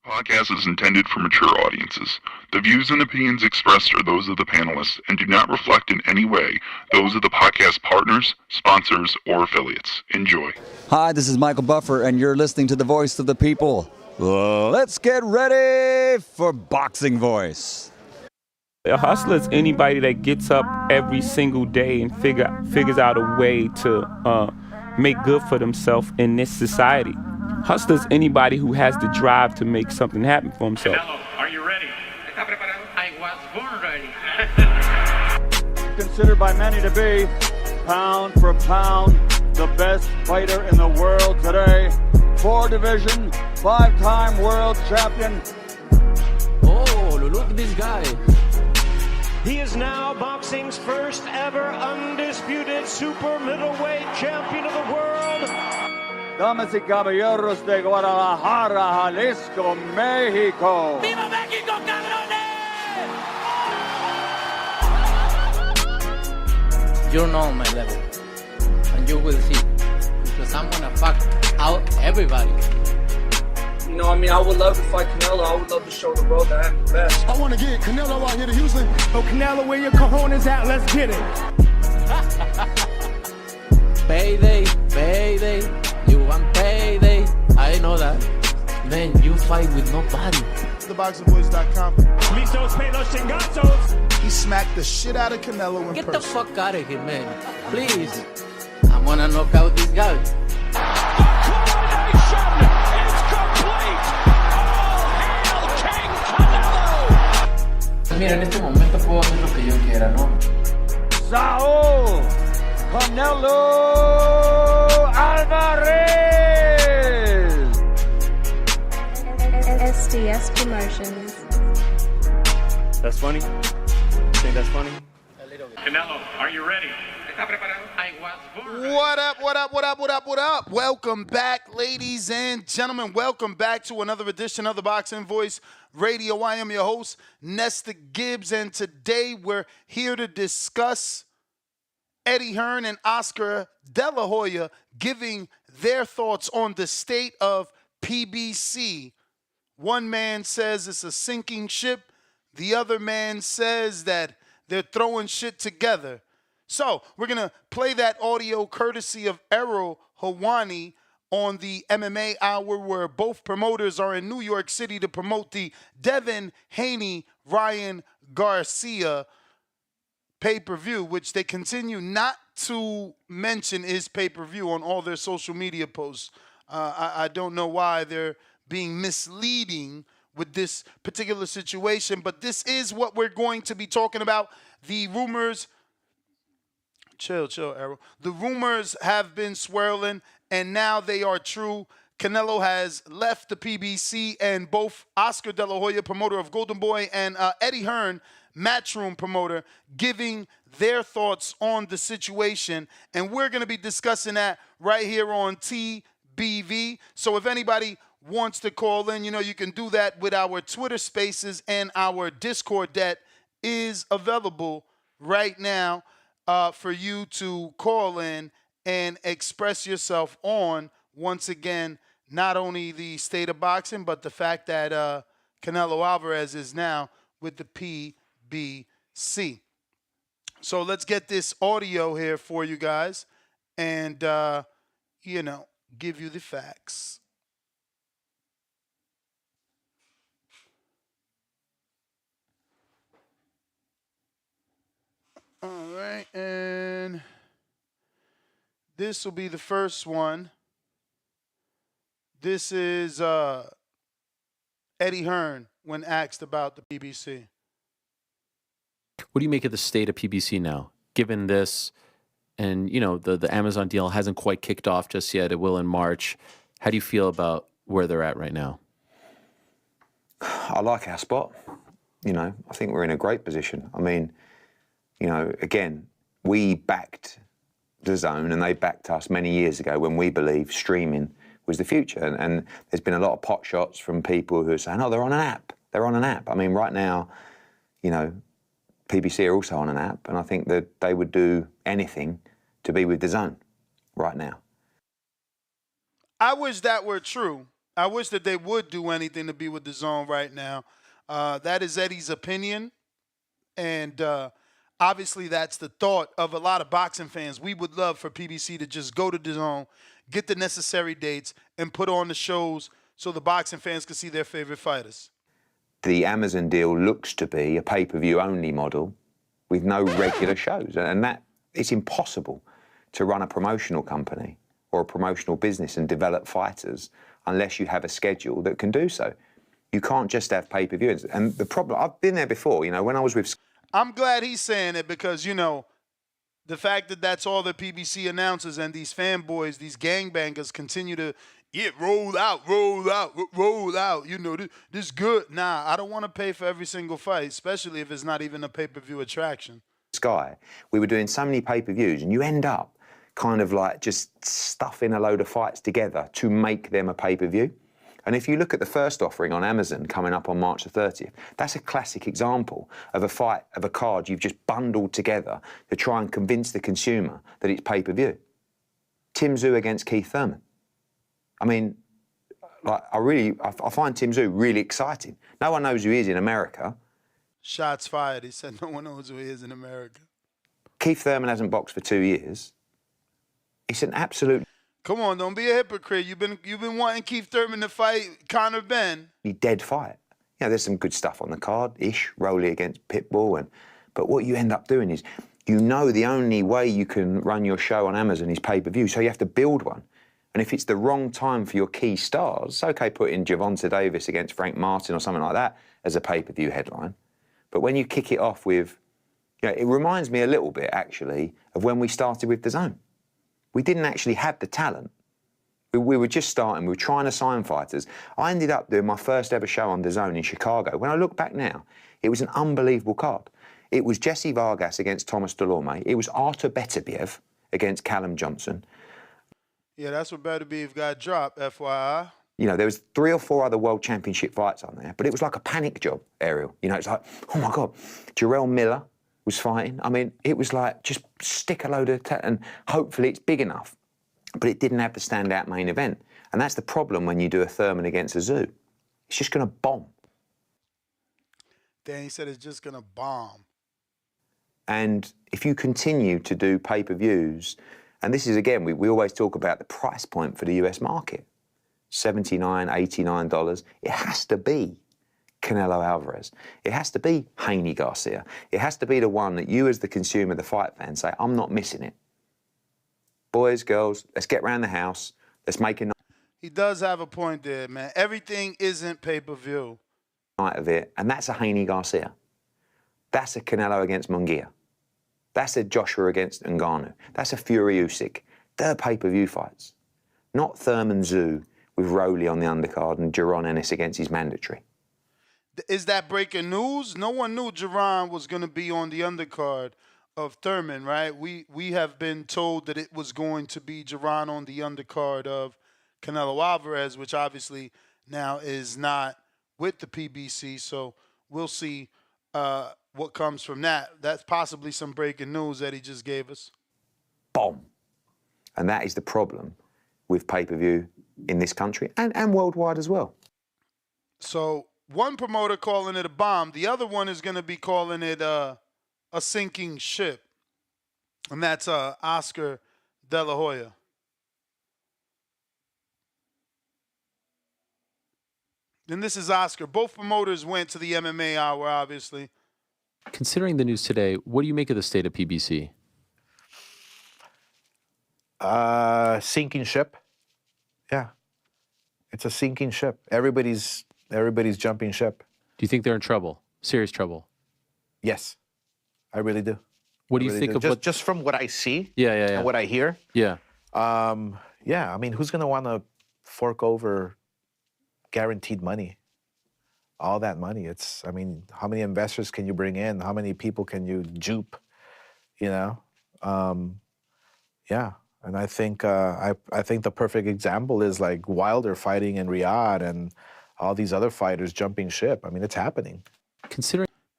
Podcast is intended for mature audiences. The views and opinions expressed are those of the panelists and do not reflect in any way those of the podcast partners, sponsors, or affiliates. Enjoy. Hi, this is Michael Buffer, and you're listening to the Voice of the People. Let's get ready for Boxing Voice. A hustler is anybody that gets up every single day and figures out a way to make good for themselves in this society. Hustler is anybody who has the drive to make something happen for himself. Canelo, are you ready? I was born ready. Considered by many to be, pound for pound, the best fighter in the world today. 4-division, 5-time world champion. Oh, look at this guy. He is now boxing's first ever undisputed super middleweight champion of the world. Damas y caballeros de Guadalajara, Jalisco, Mexico. ¡Viva México, cabrones! You know my level, and you will see, because I'm gonna fuck out everybody. You know, I mean, I would love to fight Canelo. I would love to show the world that I'm the best. I want to get Canelo out here to Houston. Oh, Canelo, where your cojones at? Let's get it. Payday, payday, you want payday. I know that. Man, you fight with nobody. TheBoxingVoice.com. Listos, pelos, chingazos. He smacked the shit out of Canelo in Get person. the fuck out of here, man. Please. I'm gonna knock out this guy. Mira, en este momento puedo hacer lo que yo quiera, ¿no? Saul Canelo Alvarez. SDS Promotions. That's funny? You think that's funny? A little bit. Canelo, are you ready? I was born. What up, what up, what up, what up, what up? Welcome back, ladies and gentlemen. Welcome back to another edition of the Boxing Voice Radio. I am your host, Nesta Gibbs, and today we're here to discuss Eddie Hearn and Oscar De La Hoya giving their thoughts on the state of PBC. One man says it's a sinking ship. The other man says that they're throwing shit together. So we're going to play that audio courtesy of Errol Hawani on the MMA Hour, where both promoters are in New York City to promote the Devin Haney, Ryan Garcia pay-per-view, which they continue not to mention is pay-per-view on all their social media posts. I don't know why they're being misleading with this particular situation, but this is what we're going to be talking about. The rumors... Chill, Errol. The rumors have been swirling, and now they are true. Canelo has left the PBC, and both Oscar De La Hoya, promoter of Golden Boy, and Eddie Hearn, Matchroom promoter, giving their thoughts on the situation. And we're going to be discussing that right here on TBV. So if anybody wants to call in, you know, you can do that with our Twitter Spaces, and our Discord that is available right now. For you to call in and express yourself on, once again, not only the state of boxing, but the fact that Canelo Alvarez is now with the PBC. So let's get this audio here for you guys and, give you the facts. All right, and this will be the first one. This is Eddie Hearn when asked about the PBC. What do you make of the state of PBC now, given this, and the Amazon deal hasn't quite kicked off just yet? It will in March. How do you feel about where they're at right now? I like our spot. I think we're in a great position. I mean, again, we backed DAZN and they backed us many years ago when we believed streaming was the future. And there's been a lot of pot shots from people who are saying, oh, they're on an app. They're on an app. I mean, right now, PBC are also on an app, and I think that they would do anything to be with DAZN right now. I wish that were true. I wish that they would do anything to be with DAZN right now. That is Eddie's opinion. And obviously that's the thought of a lot of boxing fans. We would love for PBC to just go to DAZN, get the necessary dates, and put on the shows so the boxing fans can see their favorite fighters. The Amazon deal looks to be a pay-per-view only model with no regular shows. And that it's impossible to run a promotional company or a promotional business and develop fighters unless you have a schedule that can do so. You can't just have pay-per-views. And the problem, I've been there before, you know, when I was with... I'm glad he's saying it because, you know, the fact that that's all the PBC announces and these fanboys, these gangbangers continue to, roll out. You know, this good. Nah, I don't want to pay for every single fight, especially if it's not even a pay-per-view attraction. Sky, we were doing so many pay-per-views and you end up kind of like just stuffing a load of fights together to make them a pay-per-view. And if you look at the first offering on Amazon coming up on March the 30th, that's a classic example of a fight, of a card you've just bundled together to try and convince the consumer that it's pay-per-view. Tim Tszyu against Keith Thurman. I mean, like, I find Tim Tszyu really exciting. No one knows who he is in America. Shots fired. He said no one knows who he is in America. Keith Thurman hasn't boxed for 2 years. It's an absolute... Come on, don't be a hypocrite. You've been wanting Keith Thurman to fight Conor Ben. Dead fight. You know, there's some good stuff on the card. Rolly against Pitbull. But what you end up doing is, you know the only way you can run your show on Amazon is pay-per-view, so you have to build one. And if it's the wrong time for your key stars, it's okay putting Gervonta Davis against Frank Martin or something like that as a pay-per-view headline. But when you kick it off with, you know, it reminds me a little bit, actually, of when we started with DAZN. We didn't actually have the talent. We were just starting. We were trying to sign fighters. I ended up doing my first ever show on DAZN in Chicago. When I look back now, it was an unbelievable card. It was Jesse Vargas against Thomas Delorme. It was Artur Beterbiev against Callum Johnson. Yeah, that's what Beterbiev got dropped, FYI. You know, there was 3 or 4 other world championship fights on there, but it was like a panic job, Ariel. You know, it's like, oh my God, Jarrell Miller was fighting. I mean, it was like, just stick a load of... and hopefully it's big enough. But it didn't have the standout main event. And that's the problem when you do a Thurman against a Tszyu. It's just going to bomb. Danny said it's just going to bomb. And if you continue to do pay-per-views, and this is, again, we always talk about the price point for the US market, $79, $89. It has to be Canelo Alvarez. It has to be Haney Garcia. It has to be the one that you as the consumer, the fight fan, say, I'm not missing it. Boys, girls, let's get round the house. Let's make a night. He does have a point there, man. Everything isn't pay-per-view. Night of it, and that's a Haney Garcia. That's a Canelo against Munguia. That's a Joshua against Ngannou. That's a Fury Usyk. They're pay-per-view fights. Not Thurman Tszyu with Rolly on the undercard and Jaron Ennis against his mandatory. Is that breaking news? No one knew Jaron was going to be on the undercard of Thurman, right? We have been told that it was going to be Jaron on the undercard of Canelo Alvarez, which obviously now is not with the PBC. So we'll see what comes from that. That's possibly some breaking news that he just gave us. Bomb. And that is the problem with pay-per-view in this country and worldwide as well. So one promoter calling it a bomb. The other one is going to be calling it a sinking ship. And that's Oscar De La Hoya. Then this is Oscar. Both promoters went to the MMA Hour, obviously. Considering the news today, what do you make of the state of PBC? Sinking ship. Yeah. It's a sinking ship. Everybody's jumping ship. Do you think they're in trouble? Serious trouble? Yes. I really do. What do you think of just from what I see? Yeah. And what I hear? Yeah. Yeah, I mean, who's going to want to fork over guaranteed money? All that money. I mean, how many investors can you bring in? How many people can you dupe? You know? Yeah. And I think I think the perfect example is like Wilder fighting in Riyadh and all these other fighters jumping ship. I mean, it's happening.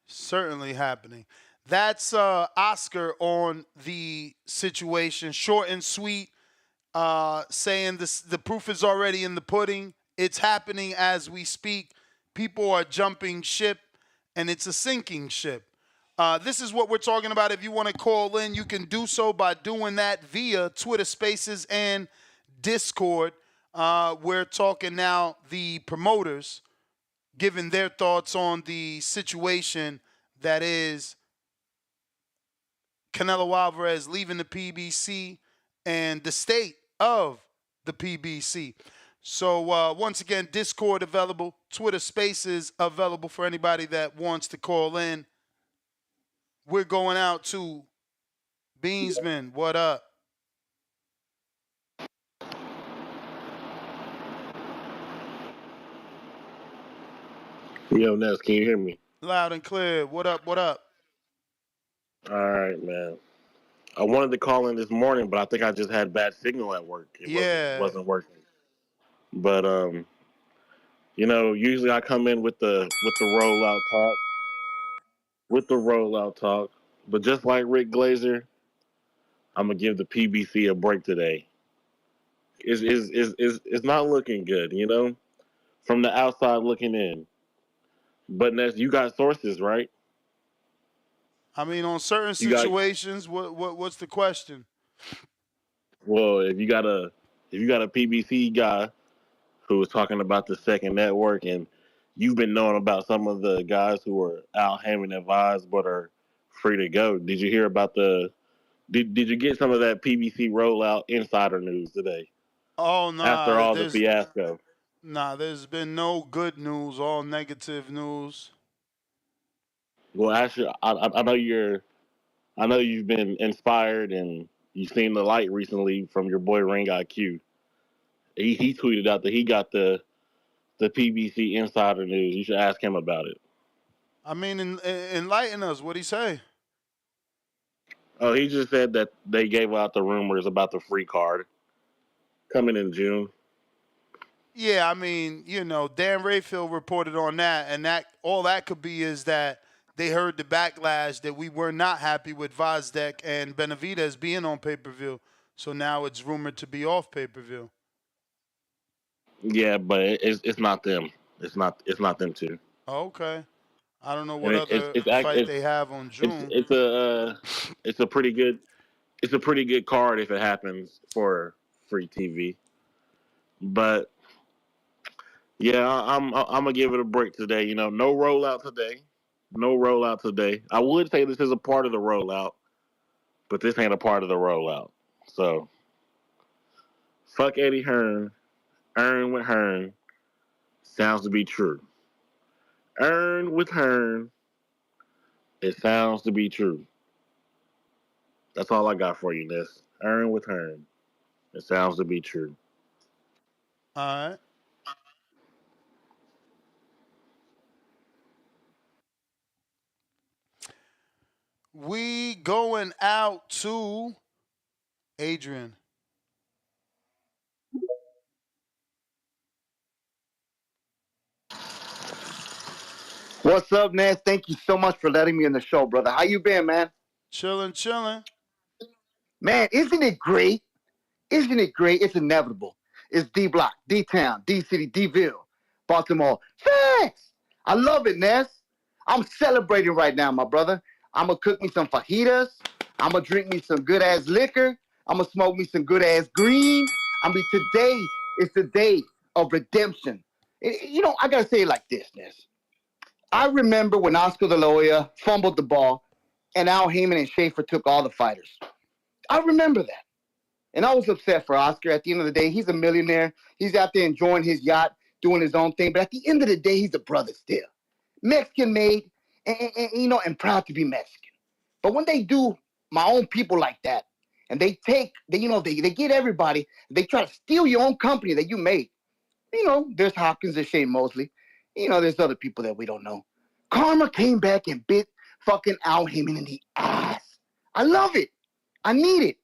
Certainly happening. That's Oscar on the situation, short and sweet, saying the proof is already in the pudding. It's happening as we speak. People are jumping ship, and it's a sinking ship. This is what we're talking about. If you want to call in, you can do so by doing that via Twitter Spaces and Discord. We're talking now the promoters giving their thoughts on the situation that is Canelo Alvarez leaving the PBC and the state of the PBC. So once again, Discord available, Twitter Spaces available for anybody that wants to call in. We're going out to Beansman. What up? Yo, Ness, can you hear me? Loud and clear. What up? What up? All right, man. I wanted to call in this morning, but I think I just had bad signal at work. It wasn't working. But usually I come in with the rollout talk. But just like Rick Glazer, I'm gonna give the PBC a break today. It's not looking good, from the outside looking in. But Ness, you got sources, right? I mean, on certain situations, what's the question? Well, if you got a PBC guy who was talking about the second network, and you've been knowing about some of the guys who are out having advised but are free to go. Did you hear about did you get some of that PBC rollout insider news today? Oh, no. After all the fiasco. Nah, there's been no good news, all negative news. Well, actually, I know you've been inspired and you've seen the light recently from your boy Ring IQ. He tweeted out that he got the PBC insider news. You should ask him about it. I mean, enlighten us. What'd he say? Oh, he just said that they gave out the rumors about the free card coming in June. Yeah, I mean, Dan Rayfield reported on that, and all that could be is that they heard the backlash that we were not happy with Vazdek and Benavidez being on pay-per-view, so now it's rumored to be off pay-per-view. Yeah, but it's not them. It's not them too. Oh, okay. I don't know what other fight they have on June. It's a pretty good card if it happens for free TV. But yeah, I'm gonna give it a break today. No rollout today. No rollout today. I would say this is a part of the rollout, but this ain't a part of the rollout. So fuck Eddie Hearn. Earn with Hearn. Sounds to be true. Earn with Hearn. It sounds to be true. That's all I got for you, Ness. Earn with Hearn. It sounds to be true. All right. We going out to Adrian. What's up, Nance? Thank you so much for letting me in the show, brother. How you been, man? Chilling. Man, isn't it great? Isn't it great? It's inevitable. It's D-Block, D-Town, D-City, D-Ville, Baltimore. Thanks! I love it, Ness. I'm celebrating right now, my brother. I'm going to cook me some fajitas. I'm going to drink me some good-ass liquor. I'm going to smoke me some good-ass green. I mean, today is the day of redemption. I got to say it like this, Ness. I remember when Oscar De La Hoya fumbled the ball and Al Heyman and Schaefer took all the fighters. I remember that. And I was upset for Oscar. At the end of the day, he's a millionaire. He's out there enjoying his yacht, doing his own thing. But at the end of the day, he's a brother still. Mexican made, and proud to be Mexican. But when they do my own people like that, and they get everybody, they try to steal your own company that you made. There's Hopkins and Shane Mosley. There's other people that we don't know. Karma came back and bit fucking Al Heyman in the ass. I love it. I need it.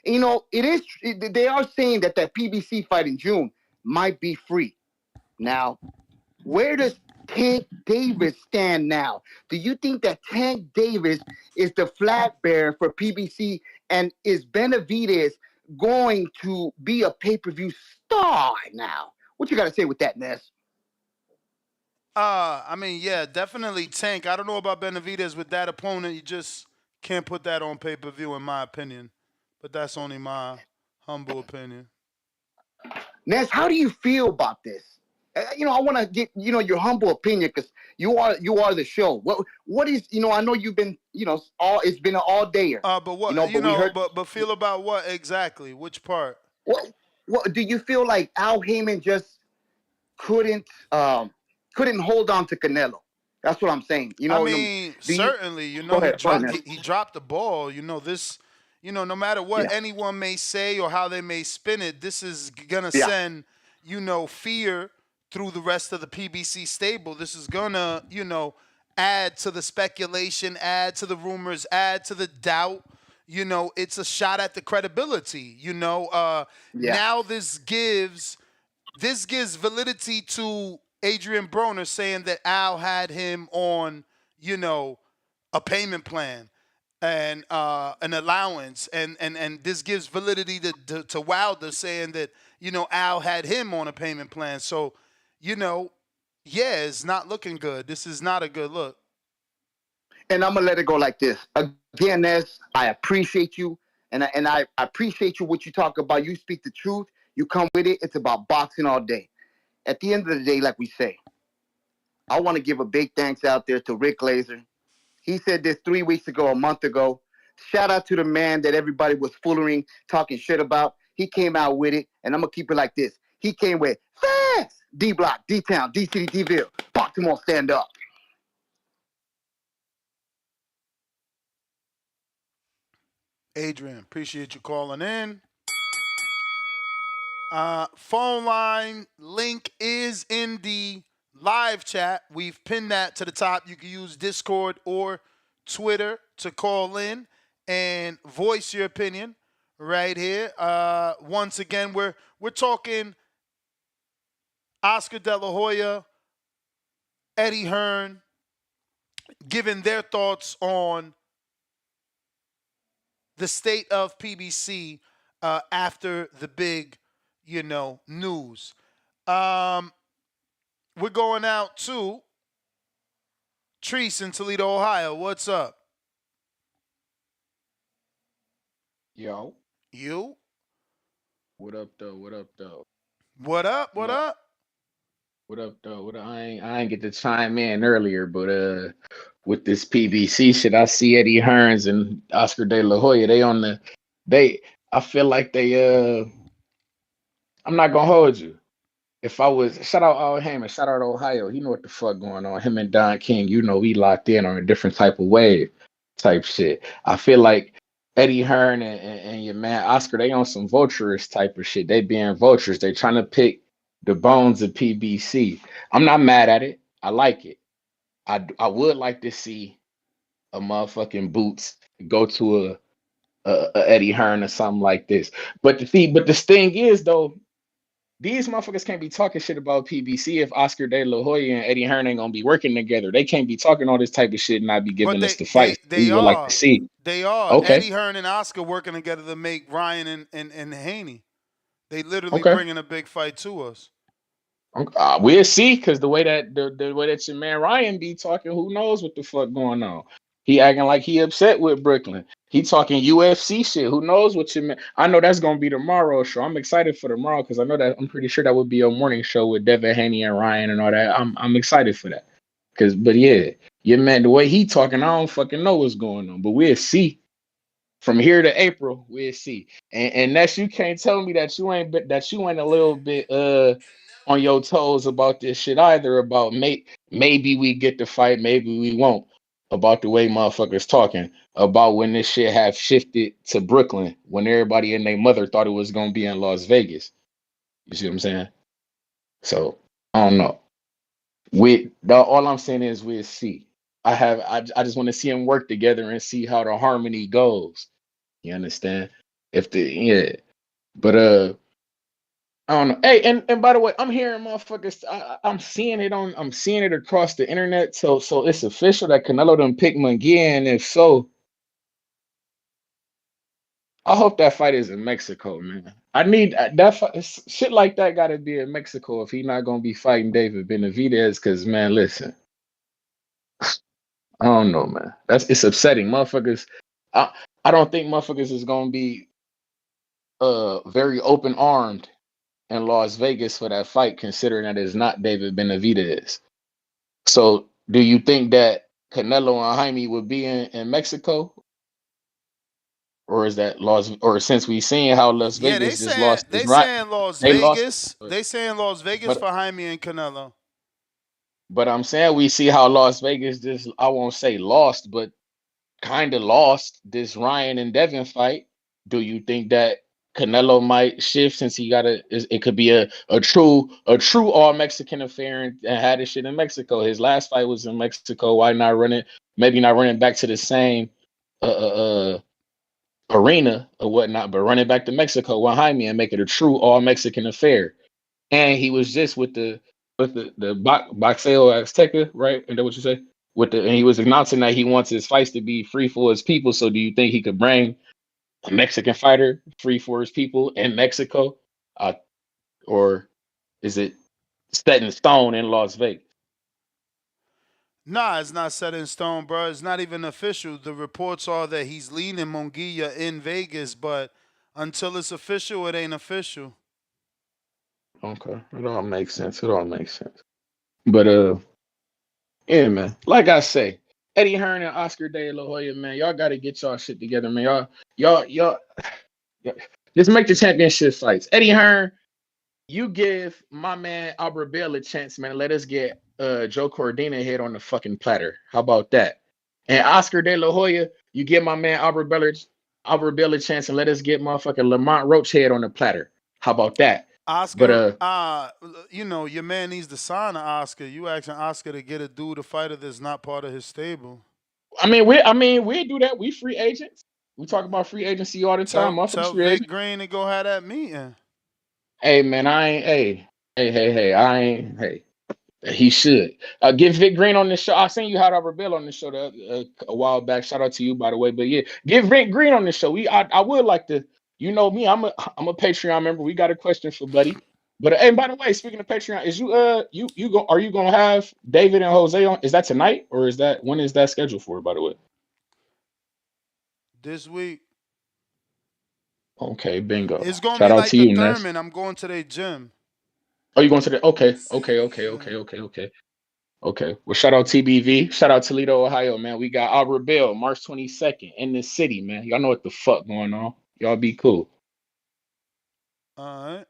They are saying that PBC fight in June might be free. Now, where does Tank Davis stand now? Do you think that Tank Davis is the flag bearer for PBC, and is Benavidez going to be a pay-per-view star now? What you got to say with that, Ness? I mean, yeah, definitely Tank. I don't know about Benavidez with that opponent. You just can't put that on pay-per-view, in my opinion. But that's only my humble opinion. Ness, how do you feel about this? I want to get your humble opinion because you are the show. What is I know you've been it's been an all dayer. But what but feel about what exactly? Which part? What do you feel like Al Heyman just couldn't hold on to Canelo? That's what I'm saying. I mean, certainly, he dropped the ball. No matter what anyone may say or how they may spin it, this is gonna send fear through the rest of the PBC stable. This is gonna add to the speculation, add to the rumors, add to the doubt. It's a shot at the credibility. Now this gives validity to Adrian Broner saying that Al had him on, a payment plan and an allowance, and this gives validity to Wilder saying that Al had him on a payment plan. So, it's not looking good. This is not a good look. And I'm gonna let it go like this. Again, Ness, I appreciate you, and I appreciate you what you talk about. You speak the truth. You come with it. It's about boxing all day. At the end of the day, like we say, I want to give a big thanks out there to Rick Glazer. He said this 3 weeks ago, a month ago. Shout out to the man that everybody was fooling, talking shit about. He came out with it, and I'm going to keep it like this. He came with facts. D-Block, D-Town, D-City, D-Ville. Baltimore, stand up. Adrian, appreciate you calling in. Phone line link is in the live chat. We've pinned that to the top. You can use Discord or Twitter to call in and voice your opinion right here. Once again, we're talking Oscar De La Hoya, Eddie Hearn, giving their thoughts on the state of PBC after the big news. We're going out to Treese in Toledo, Ohio. What's up? Yo. You? What up, though? What up, though? What up? What up? What up, though? I ain't get to chime in earlier, but with this PBC shit, I see Eddie Hearns and Oscar De La Hoya. I feel like they I'm not gonna hold you. If I was shout out Al Heyman, shout out Ohio, he know what the fuck going on. Him and Don King, we locked in on a different type of wave type shit. I feel like Eddie Hearn and your man Oscar, they on some vulturist type of shit. They being vultures. They trying to pick the bones of PBC. I'm not mad at it. I like it. I would like to see a motherfucking Boots go to a Eddie Hearn or something like this. But the thing is though, these motherfuckers can't be talking shit about PBC if Oscar De La Hoya and Eddie Hearn ain't gonna be working together. They can't be talking all this type of shit and not be giving us the fight we would like to see. They are. Okay. Eddie Hearn and Oscar working together to make Ryan and Haney. They literally bringing a big fight to us. We'll see, because the way that your man Ryan be talking, who knows what the fuck going on? He acting like he upset with Brooklyn. He talking UFC shit. Who knows what your man? I know that's gonna be tomorrow's show. I'm excited for tomorrow because I'm pretty sure that would be a morning show with Devin Haney and Ryan and all that. I'm excited for that. But yeah, your man, the way he talking, I don't fucking know what's going on. But we'll see. From here to April, we'll see. And that's, you can't tell me that you ain't a little bit on your toes about this shit either. About maybe we get the fight, maybe we won't. About the way motherfuckers talking about when this shit have shifted to Brooklyn when everybody and their mother thought it was gonna be in Las Vegas. You see what I'm saying? So I don't know. All I'm saying is we'll see. I just want to see them work together and see how the harmony goes. You understand? But I don't know. Hey, and by the way, I'm hearing motherfuckers. I'm seeing it across the internet. So it's official that Canelo done picked McGee, and if so, I hope that fight is in Mexico, man. I need shit like that. Got to be in Mexico if he not gonna be fighting David Benavidez. Because man, listen, I don't know, man. It's upsetting, motherfuckers. I I don't think motherfuckers is gonna be very open armed in Las Vegas for that fight, considering that it's not David Benavidez. So, do you think that Canelo and Jaime would be in Mexico, or is that or since we seen how Las Yeah, Vegas just lost this right, Las they lost. Vegas. They saying Las Vegas But for Jaime and Canelo. but I'm saying we see how Las Vegas just I won't say lost, but kind of lost this Ryan and Devin fight. Do you think that Canelo might shift since he got it could be a true all Mexican affair and had his shit in Mexico. His last fight was in Mexico. Why not run it? Maybe not running back to the same arena or whatnot, but running back to Mexico with Jaime and make it a true all Mexican affair. And he was just with the Boxeo Azteca, right? And that what you say? And he was announcing that he wants his fights to be free for his people. So do you think he could bring a Mexican fighter free for his people in Mexico? Or is it set in stone in Las Vegas? Nah, it's not set in stone, bro. It's not even official. The reports are that he's leading Munguia in Vegas, but until it's official, it ain't official. Okay. It all makes sense. But yeah, man. Like I say, Eddie Hearn and Oscar De La Hoya, man, y'all got to get y'all shit together, man. Y'all, just make the championship fights. Eddie Hearn, you give my man Albert Bell a chance, man. Let us get Joe Cordina head on the fucking platter. How about that? And Oscar De La Hoya, you give my man Albert Bell a chance, and let us get motherfucking Lamont Roach head on the platter. How about that? Oscar, your man needs to sign an Oscar. You asking Oscar to get a dude, a fighter that's not part of his stable. I mean, we do that. We free agents. We talk about free agency all the time. Tell Vic Green to go have that meeting. Hey man, I ain't. I ain't. Hey, he should give Vic Green on this show. I seen you had Albert Bill on the show a while back. Shout out to you, by the way. But yeah, give Vic Green on the show. I would like to. You know me. I'm a Patreon member. We got a question for Buddy. But and by the way, speaking of Patreon, is are you gonna have David and Jose on? Is that tonight or when is that scheduled for? By the way, this week. Okay, bingo. It's gonna Shout be out like to the you, Thurman. I'm going to their gym. Oh, you going to the okay. Well, shout out TBV. Shout out Toledo, Ohio, man. We got Albert Bill, March 22nd in the city, man. Y'all know what the fuck going on. Y'all be cool. All right.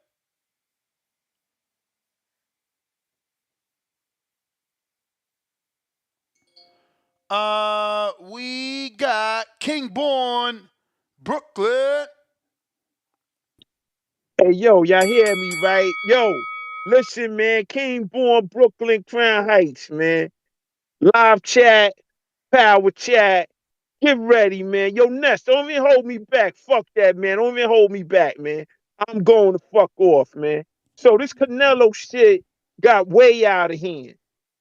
We got Kingborn, Brooklyn. Hey, yo, y'all hear me, right? Yo, listen, man. Kingborn, Brooklyn, Crown Heights, man. Live chat, power chat. Get ready, man. Yo, Ness, don't even hold me back. Fuck that, man. Don't even hold me back, man. I'm going to fuck off, man. So this Canelo shit got way out of hand.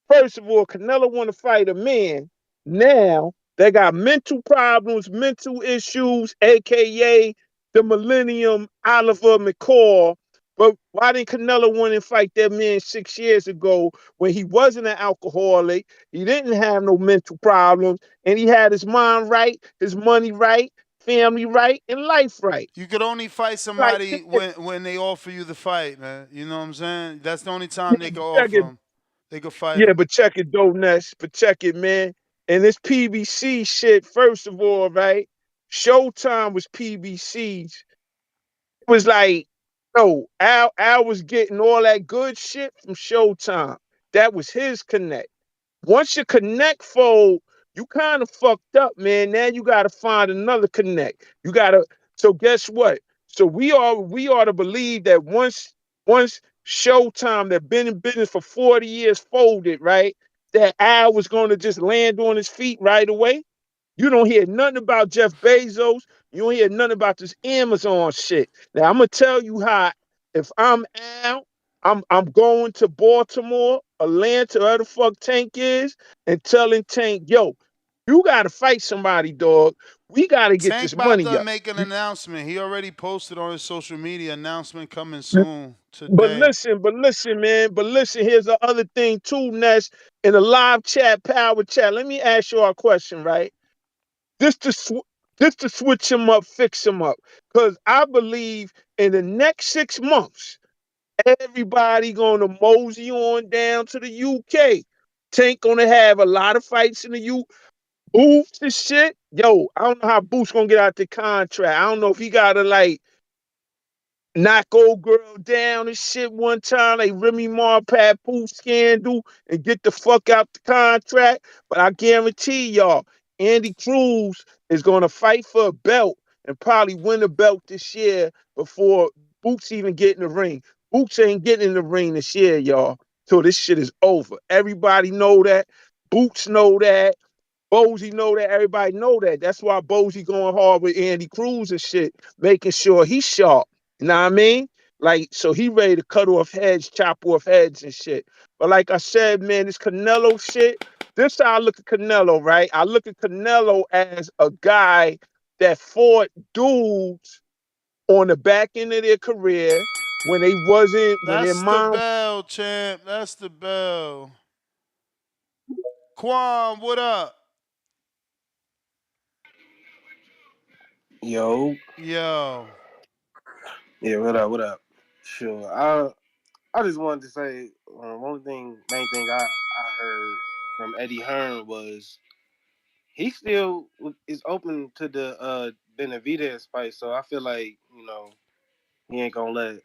First of all, Canelo want to fight a man. Now they got mental problems, mental issues, aka the Millennium Oliver McCall. But why didn't Canelo want to fight that man 6 years ago when he wasn't an alcoholic? He didn't have no mental problems, and he had his mind right, his money right, family right, and life right. You could only fight somebody when they offer you the fight, man. You know what I'm saying? That's the only time they can offer them. They could fight. Yeah, but check it though, Ness. But check it, man. And this PBC shit, first of all, right? Showtime was PBC's. It was like, Al was getting all that good shit from Showtime. That was his connect. Once your connect fold, you kind of fucked up, man. Now you gotta find another connect. So guess what? So we are to believe that once Showtime that been in business for 40 years folded, right? That Al was gonna just land on his feet right away. You don't hear nothing about Jeff Bezos. You don't hear nothing about this Amazon shit. Now I'm gonna tell you how. If I'm Al, I'm going to Baltimore, Atlanta, where the fuck Tank is, and telling Tank, yo, You got to fight somebody, dog. We got to get Tank this about money to up. make an announcement. He already posted on his social media. Announcement coming soon But today. listen, man. But listen, here's the other thing too, Ness. In the live chat, power chat. Let me ask you a question, right? Just to switch him up, fix him up. Because I believe in the next 6 months, everybody gonna mosey on down to the UK. Tank gonna have a lot of fights in the UK. Boots and shit. Yo, I don't know how Boots gonna get out the contract. I don't know if he gotta like knock old girl down and shit one time, like Remy Ma Papoose scandal, and get the fuck out the contract. But I guarantee y'all, Andy Cruz is gonna fight for a belt and probably win a belt this year before Boots even get in the ring. Boots ain't getting in the ring this year, y'all. So this shit is over. Everybody know that. Boots know that. Bozy know that. Everybody know that. That's why Bozy going hard with Andy Cruz and shit, making sure he's sharp. You know what I mean? Like, so he ready to cut off heads, chop off heads and shit. But like I said, man, this Canelo shit, this how I look at Canelo, right? I look at Canelo as a guy that fought dudes on the back end of their career when their That's the mom. bell, champ. That's the bell. Quan, what up? Yo. Yo. Yeah, what up? Sure. I just wanted to say main thing I heard from Eddie Hearn was he still is open to the Benavidez fight, so I feel like, he ain't gonna let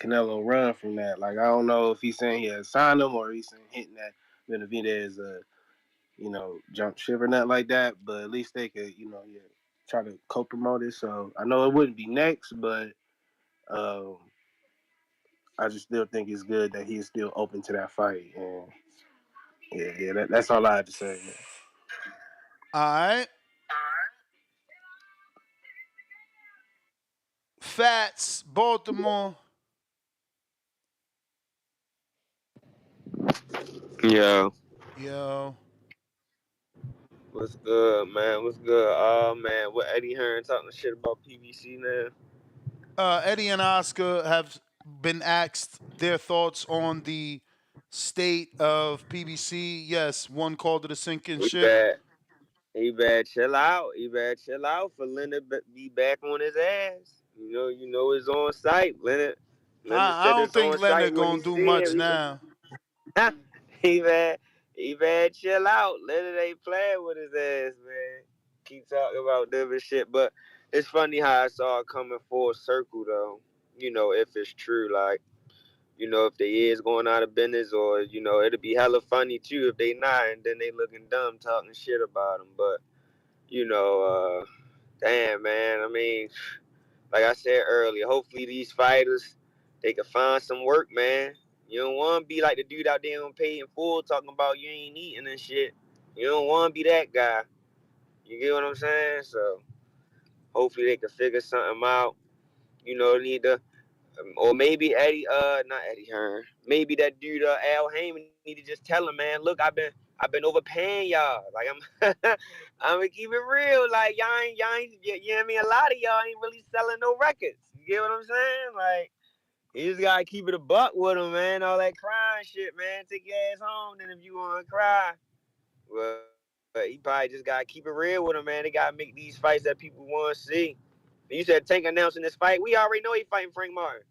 Canelo run from that. Like, I don't know if he's saying he has signed him or he's saying hitting that Benavidez jump ship or nothing like that, but at least they could, try to co-promote it. So I know it wouldn't be next, but um, I just still think it's good that he's still open to that fight. And that's all I had to say. Man. All right. Fats, Baltimore. Yo, Yo. what's good, man? What's good? Oh man, what Eddie Hearn talking shit about PBC now? Eddie and Oscar have been asked their thoughts on the state of PBC. Yes, one called it a sinking He ship. bad. He bad. Chill out. He bad. Chill out for Leonard be back on his ass. It's on site. Leonard I said don't it's think on site Leonard when gonna he do see much him. now. He bad. He bad. Chill out. Leonard ain't playing with his ass, man. Keep talking about different shit, but it's funny how I saw it coming full circle though. If it's true, like. If they is going out of business, or it'll be hella funny too if they not, and then they looking dumb talking shit about them. But damn man, I mean, like I said earlier, hopefully these fighters they can find some work, man. You don't want to be like the dude out there on paid in full talking about you ain't eating and shit. You don't want to be that guy. You get what I'm saying? So hopefully they can figure something out. Need to. Or maybe not Eddie Hearn. Maybe that dude, Al Heyman, need to just tell him, man. Look, I've been overpaying y'all. Like I'm gonna keep it real. Like y'all ain't, you know what I mean? A lot of y'all ain't really selling no records. You get what I'm saying? Like you just gotta keep it a buck with him, man. All that crying shit, man. Take your ass home. Then if you wanna cry, but he probably just gotta keep it real with him, man. They gotta make these fights that people want to see. You said Tank announcing this fight. We already know he fighting Frank Martin.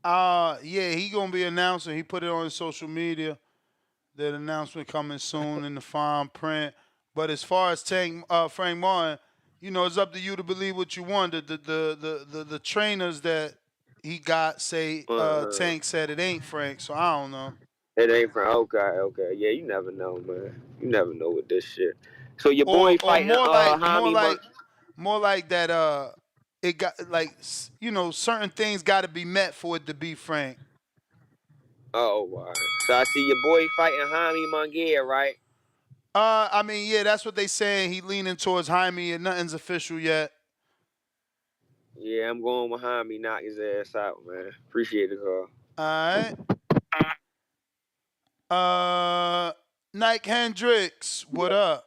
Yeah, he gonna be announcing. He put it on his social media. That announcement coming soon in the fine print. But as far as Frank Martin, it's up to you to believe what you want. The trainers that he got say Tank said it ain't Frank, so I don't know. It ain't from okay. Yeah, you never know, man. You never know with this shit. So your Or boy fighting Hami. more like that it got like certain things got to be met for it to be Frank. Oh, all right. So I see your boy fighting Hami Munguia, right? I mean, yeah, that's what they saying. He leaning towards Jaime, and nothing's official yet. Yeah, I'm going with Hami. Knock his ass out, man. Appreciate it, Carl. All right. Nike Hendricks, what up?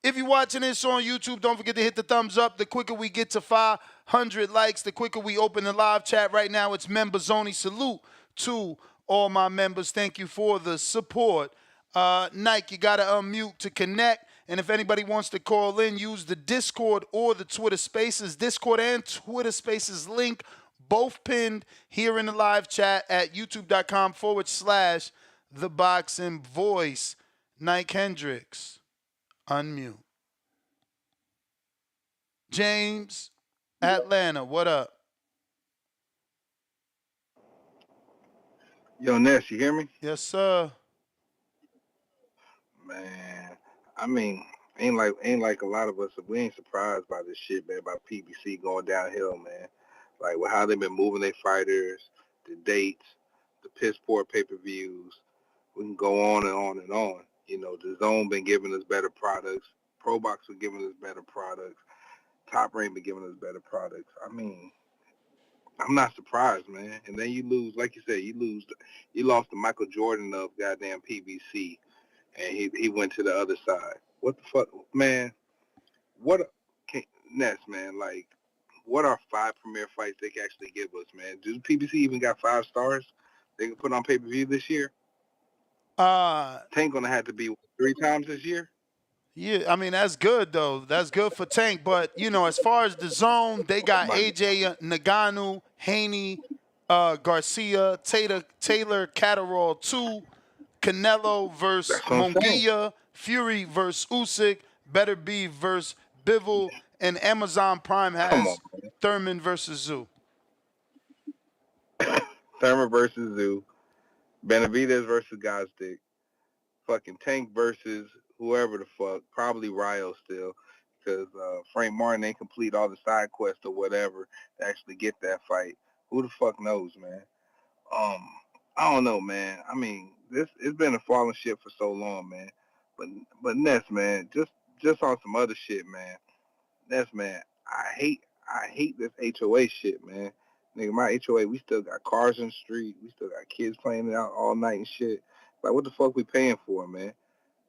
If you're watching this on YouTube, don't forget to hit the thumbs up. The quicker we get to 500 likes, the quicker we open the live chat. Right now, it's members only. Salute to all my members. Thank you for the support. Nike, you got to unmute to connect. And if anybody wants to call in, use the Discord or the Twitter Spaces. Discord and Twitter Spaces link, both pinned here in the live chat at youtube.com/The Boxing Voice. Nike Hendricks, unmute. James, Atlanta, what up? Yo, Ness, you hear me? Yes, sir. Man, I mean, ain't like a lot of us. We ain't surprised by this shit, man. By PBC going downhill, man. Like with how they've been moving their fighters, the dates, the piss poor pay-per-views. We can go on and on and on. You know, the Zone been giving us better products. Pro Box been giving us better products. Top Rank been giving us better products. I mean, I'm not surprised, man. And then you lose, like you said, you lost to Michael Jordan of goddamn PBC, and he went to the other side. What the fuck, man? Ness, man? Like, what are 5 premier fights they can actually give us, man? Do PBC even got 5 stars they can put on pay-per-view this year? Tank gonna have to be 3 times this year. Yeah, I mean, that's good, though. That's good for Tank. But, you know, as far as the Zone, they got AJ Naganu, Haney, Garcia, Taylor Catterall 2, Canelo versus Munguia, Fury versus Usyk, Better Be versus Bivol, and Amazon Prime has Thurman versus Zoo. Thurman versus Zoo, Benavidez versus Gosdick, fucking Tank versus whoever the fuck, probably Ryo still, because Frank Martin ain't complete all the side quests or whatever to actually get that fight. Who the fuck knows, man? I don't know, man. I mean, it's been a falling ship for so long, man. But Ness, man, just on some other shit, man. Ness, man, I hate this HOA shit, man. Nigga, my HOA, we still got cars in the street. We still got kids playing it out all night and shit. Like, what the fuck we paying for, man?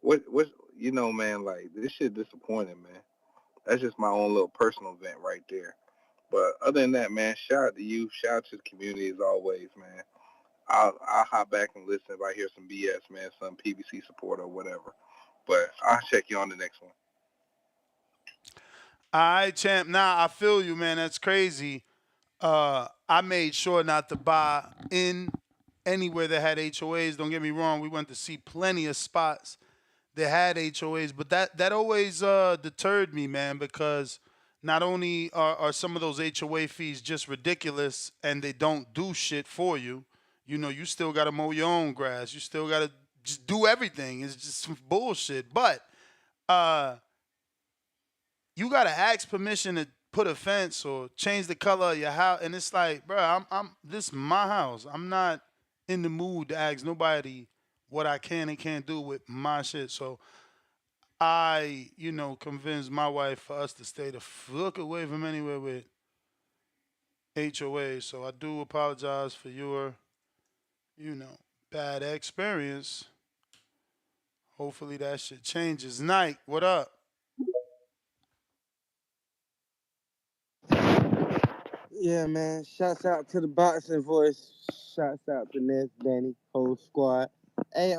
What's you know, man, like, this shit disappointing, man. That's just my own little personal event right there. But other than that, man, shout out to you. Shout out to the community as always, man. I'll hop back and listen if I hear some BS, man, some PBC support or whatever. But I'll check you on the next one. All right, champ. Nah, I feel you, man. That's crazy. I made sure not to buy in anywhere that had HOAs. Don't get me wrong. We went to see plenty of spots that had HOAs, but that always deterred me, man, because not only are some of those HOA fees just ridiculous and they don't do shit for you, you know, you still got to mow your own grass. You still got to just do everything. It's just some bullshit. But you got to ask permission to put a fence or change the color of your house. And it's like, bro, this is my house. I'm not in the mood to ask nobody what I can and can't do with my shit. So I, you know, convinced my wife for us to stay the fuck away from anywhere with HOA. So I do apologize for your, you know, bad experience. Hopefully that shit changes. Nike, what up? Yeah, man. Shouts out to the Boxing Voice. Shouts out to Ness, Danny, whole squad. Hey,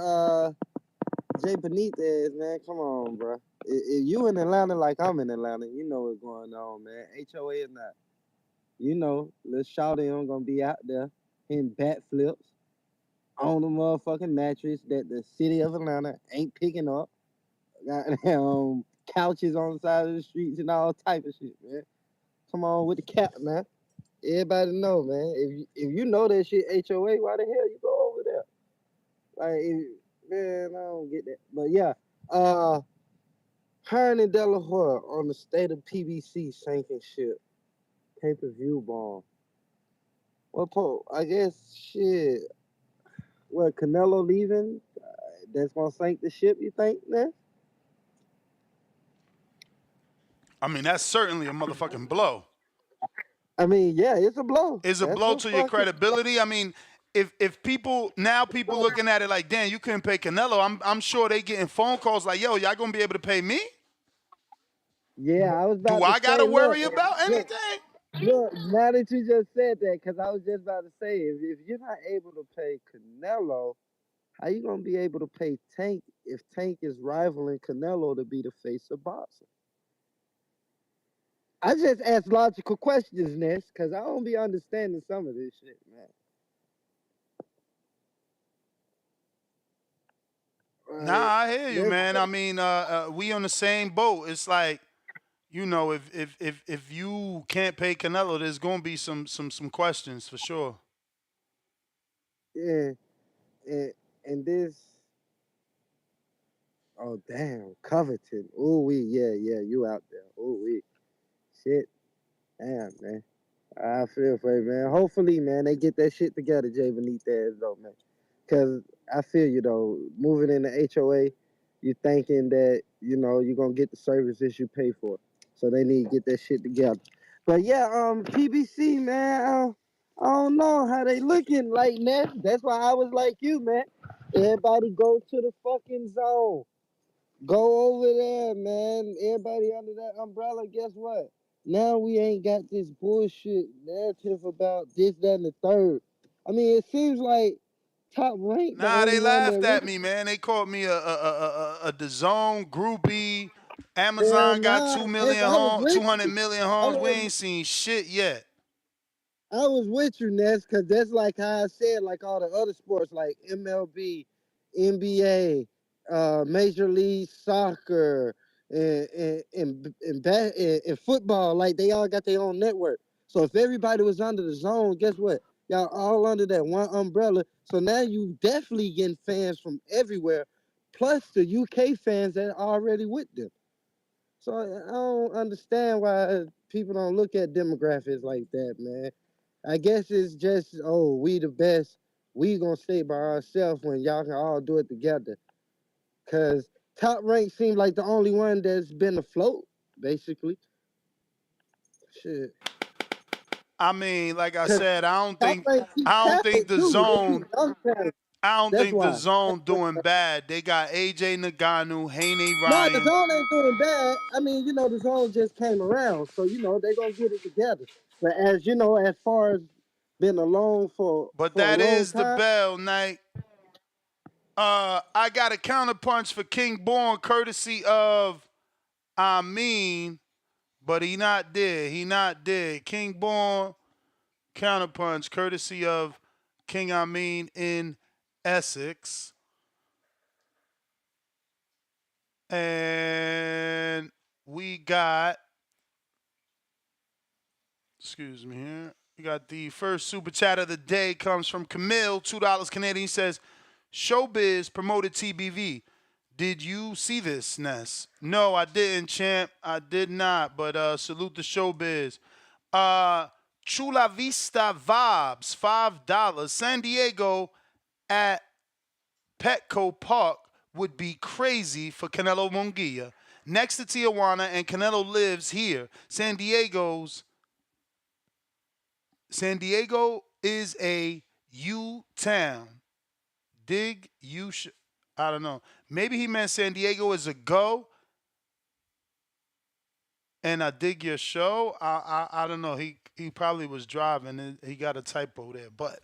Jay Benitez, man, come on, bro. If you in Atlanta like I'm in Atlanta, you know what's going on, man. HOA is not. You know, little shawty on gonna be out there in backflips on the motherfucking mattress that the city of Atlanta ain't picking up. Got couches on the side of the streets and all type of shit, man. Come on with the cap, man. Everybody know, man. If you know that shit HOA, why the hell you go over there? Like, man, I don't get that. But yeah, Hearn and Delaware on the state of PBC sinking ship. Pay-per-view bomb. Well, I guess shit. What, Canelo leaving? That's gonna sink the ship, you think, man? I mean, that's certainly a motherfucking blow. I mean, yeah, it's a blow. It's a blow to your credibility. I mean, if people looking at it like, damn, you couldn't pay Canelo, I'm sure they getting phone calls like, yo, y'all gonna be able to pay me? Yeah, I was Do about to I gotta say, worry about anything? look, now that you just said that, because I was just about to say, if you're not able to pay Canelo, how you gonna be able to pay Tank if Tank is rivaling Canelo to be the face of boxing? I just ask logical questions, Ness, because I don't be understanding some of this shit, man. Nah, Like, I hear you, there's man. I mean, we on the same boat. It's like, you know, if you can't pay Canelo, there's gonna be some questions for sure. yeah, and this, oh damn, Covington. Oh yeah, you out there. Oh shit, damn man. I feel for you, man. Hopefully, man, they get that shit together, Jay Benitez, though, man. Because I feel you, though. Moving in the HOA, you thinking that, you know, you're going to get the services you pay for. So they need to get that shit together. But yeah, PBC, man, I don't know how they looking like, man. That's why I was like you, man. Everybody go to the fucking zone. Go over there, man. Everybody under that umbrella, guess what? Now we ain't got this bullshit narrative about this, that, and the third. I mean, it seems like Top Rank the Nah, they only one that laughed at really. me, man. They called me a DAZN groupie. Hell Amazon got nah, Ness, I was with 200 you. million I homes. We was ain't seen shit yet. I was with you, Ness, because that's like how I said, like all the other sports, like MLB, NBA, Major League Soccer, and football, like they all got their own network. So if everybody was under the zone, guess what? Y'all all under that one umbrella. So now you definitely getting fans from everywhere, plus the UK fans that are already with them. So I don't understand why people don't look at demographics like that, man. I guess it's just, oh, we the best. We gonna stay by ourselves when y'all can all do it together. Cause Top Rank seems like the only one that's been afloat, basically. Shit. I mean, like I Cause said, Top Rank keep I don't think talent the too. They keep zone young talent. I don't That's think the why. zone doing bad. They got AJ Naganu, Haney No, the Ryan. zone ain't doing bad. I mean, you know, the zone just came around, so you know they gonna get it together. But as you know, as far as been alone But for a that long is the time. bell night. I got a counterpunch for King Born, courtesy of but he not dead. He not dead. King Born counterpunch, courtesy of King Amin in Essex. And we got, excuse me here. We got the first super chat of the day comes from Camille, $2 Canadian. He says, Showbiz promoted TBV. Did you see this, Ness? No, I didn't, champ. I did not, but salute the Showbiz. Chula Vista Vibes, $5. San Diego at Petco Park would be crazy for Canelo Munguia. Next to Tijuana, and Canelo lives here. San Diego is a U town. Dig you I don't know. Maybe he meant San Diego is a go, and I dig your show. I don't know. He probably was driving and he got a typo there. But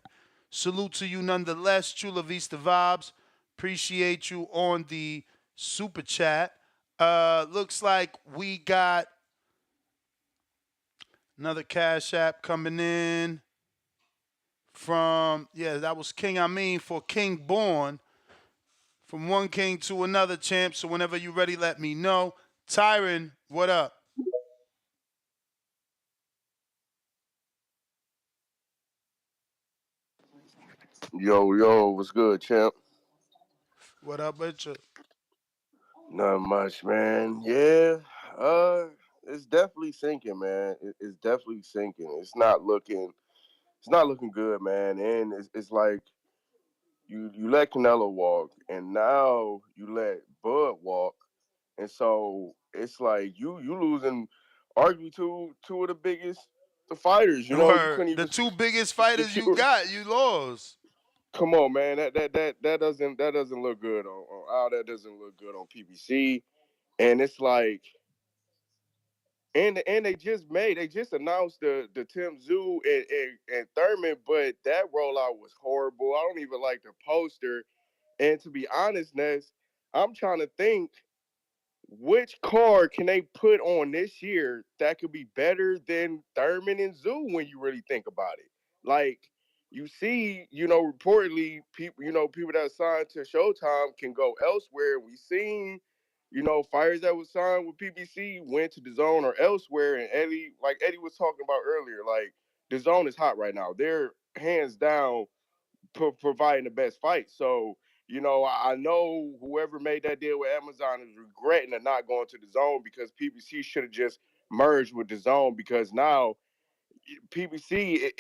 salute to you nonetheless. Chula Vista Vibes. Appreciate you on the super chat. Looks like we got another Cash App coming in from, yeah, that was King Amin for King Born. From one king to another, champ. So whenever you're ready, let me know. Tyron, what up? Yo, what's good, champ? What up, Richard? Not much, man. Yeah, it's definitely sinking, man. It's definitely sinking. It's not looking good, man. And it's like you let Canelo walk, and now you let Bud walk, and so it's like you losing, arguably two of the biggest fighters. You know, you Word. couldn't The even two biggest fighters you secure. got, you lost. Come on, man. That doesn't look good on that doesn't look good on PBC. And it's like And they just announced the Tim Zoo and Thurman, but that rollout was horrible. I don't even like the poster. And to be honest, Ness, I'm trying to think which card can they put on this year that could be better than Thurman and Zoo when you really think about it. Like you see, reportedly people that are signed to Showtime can go elsewhere. We seen, fighters that was signed with PBC went to the zone or elsewhere. And Eddie was talking about earlier, like the zone is hot right now. They're hands down providing the best fight. So, I know whoever made that deal with Amazon is regretting of not going to the zone because PBC should have just merged with the zone because now PBC,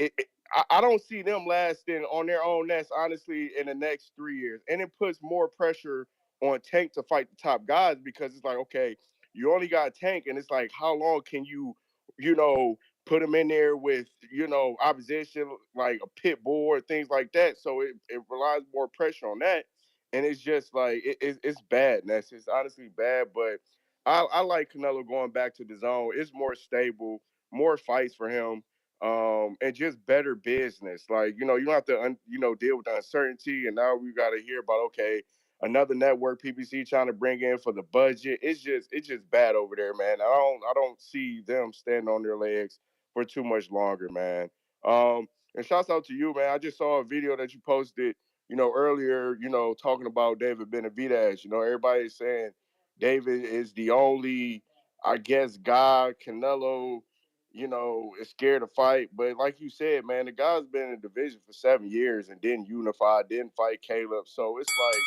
I don't see them lasting on their own nest, honestly, in the next 3 years. And it puts more pressure on Tank to fight the top guys because it's like, okay, you only got Tank, and it's like, how long can you know, put him in there with, opposition, like a pit bull or things like that. So it relies more pressure on that. And it's just like, it's bad, Ness. It's honestly bad, but I like Canelo going back to the zone. It's more stable, more fights for him, and just better business. Like, you don't have to, deal with the uncertainty. And now we got to hear about, okay, another network PPC trying to bring in for the budget. It's just bad over there, man. I don't see them standing on their legs for too much longer, man. And shouts out to you, man. I just saw a video that you posted, earlier, talking about David Benavidez. Everybody is saying David is the only, I guess, guy Canelo is scared to fight. But like you said, man, the guy's been in the division for 7 years and didn't unify, didn't fight Caleb. So it's like,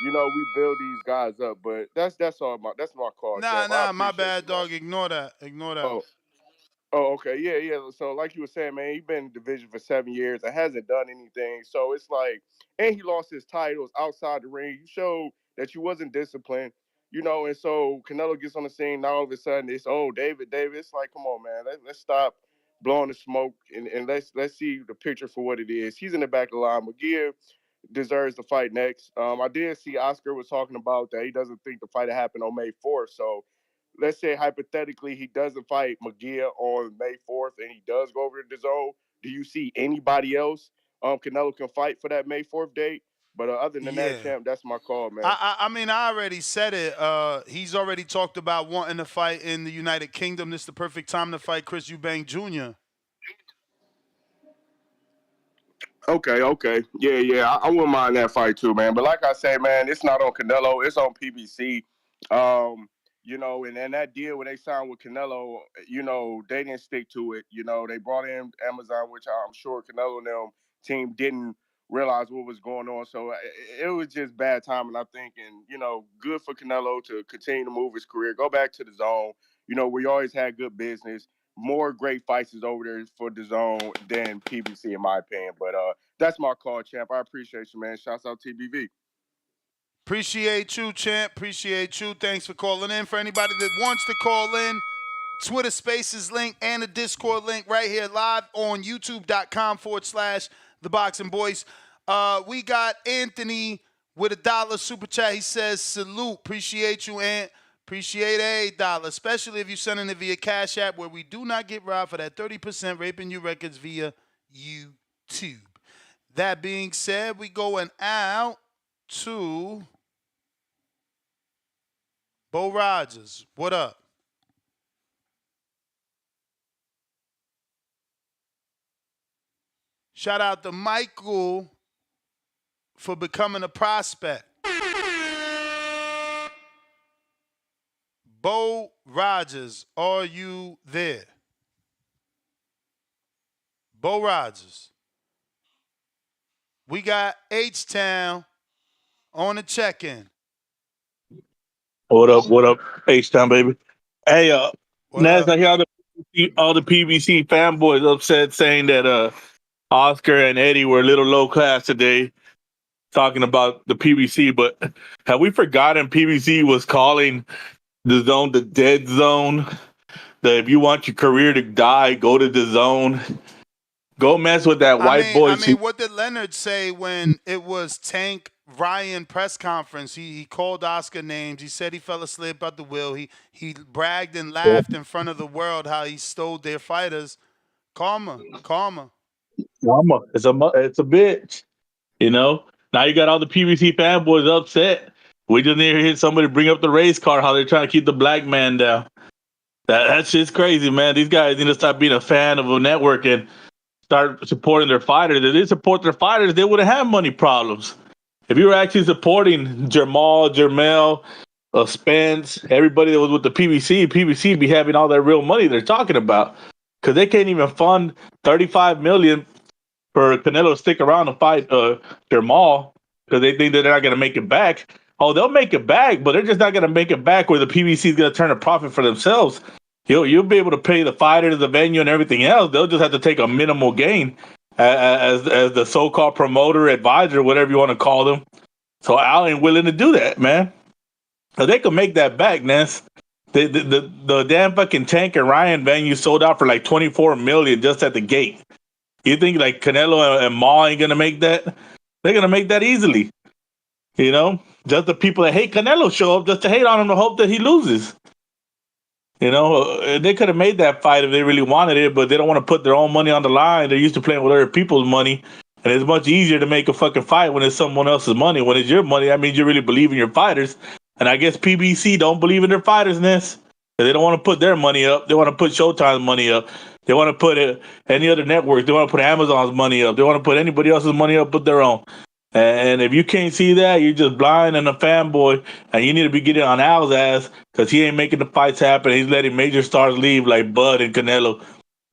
we build these guys up. But that's all that's my call, champ. I My appreciate bad, you, man. dog. Ignore that. Ignore that. Oh, okay. Yeah, yeah. So like you were saying, man, he's been in the division for 7 years and hasn't done anything. So it's like, and he lost his titles outside the ring. You showed that you wasn't disciplined, and so Canelo gets on the scene. Now all of a sudden it's, oh, David. It's like, come on, man. Let's stop blowing the smoke and let's see the picture for what it is. He's in the back of the line. McGear deserves to fight next. I did see Oscar was talking about that he doesn't think the fight will happen on May 4th. So let's say hypothetically he doesn't fight McGear on May 4th and he does go over to the zone. Do you see anybody else Canelo can fight for that May 4th date? But other than that, Yeah. champ, that's my call, man. I mean, I already said it. He's already talked about wanting to fight in the United Kingdom. This is the perfect time to fight Chris Eubank Jr. Okay. Yeah. I wouldn't mind that fight too, man. But like I say, man, it's not on Canelo. It's on PBC. And that deal when they signed with Canelo, they didn't stick to it. They brought in Amazon, which I'm sure Canelo and them team didn't realize what was going on. So it was just bad timing, I think. And, good for Canelo to continue to move his career, go back to the zone. We always had good business. More great fights is over there for the zone than PBC, in my opinion. But that's my call, champ. I appreciate you, man. Shouts out TBV. Appreciate you, champ. Appreciate you. Thanks for calling in. For anybody that wants to call in, Twitter Spaces link and the Discord link right here live on youtube.com/The Boxing Boys. We got Anthony with $1 super chat. He says, salute. Appreciate you, Ant. Appreciate $8, especially if you're sending it via Cash App, where we do not get robbed for that 30% raping you records via YouTube. That being said, we going out to Bo Rogers. What up? Shout out to Michael for becoming a prospect. Bo Rogers, are you there? Bo Rogers. We got H-Town on the check-in. What up, H-Town, baby? Hey, Naz, I hear all the PBC fanboys upset saying that Oscar and Eddie were a little low class today, talking about the PBC, but have we forgotten PBC was calling the zone the dead zone? That if you want your career to die, go to the zone. Go mess with that white boy. I mean, what did Leonard say when it was Tank Ryan press conference. He called Oscar names. He said he fell asleep at the wheel. He bragged and laughed in front of the world how he stole their fighters. Karma. Mama, it's a bitch. You know. Now you got all the PBC fanboys upset. We just need to hear somebody bring up the race car. How they're trying to keep the black man down. That shit's crazy, man. These guys need to stop being a fan of a network and start supporting their fighters. If they didn't support their fighters, they wouldn't have money problems. If you were actually supporting Jermel, Spence, everybody that was with the PBC be having all that real money they're talking about, because they can't even fund $35 million for Canelo to stick around and fight Jermel because they think that they're not going to make it back. Oh, they'll make it back, but they're just not going to make it back where the PBC is going to turn a profit for themselves. You'll be able to pay the fighters, the venue, and everything else. They'll just have to take a minimal gain as the so-called promoter, advisor, whatever you want to call them. So Al ain't willing to do that, man. So they could make that back, Ness. The damn fucking Tank and Ryan venue sold out for like $24 million just at the gate. You think like Canelo and Maul ain't gonna make that? They're gonna make that easily. You know, just the people that hate Canelo show up just to hate on him to hope that he loses. You know, they could have made that fight if they really wanted it, but they don't want to put their own money on the line. They're used to playing with other people's money, and it's much easier to make a fucking fight when it's someone else's money. When it's your money, that means you really believe in your fighters. And I guess PBC don't believe in their fighters, Ness. They don't want to put their money up. They want to put Showtime's money up. They want to put any other network. They want to put Amazon's money up. They want to put anybody else's money up but their own. And if you can't see that, you're just blind and a fanboy, and you need to be getting on Al's ass because he ain't making the fights happen. He's letting major stars leave like Bud and Canelo.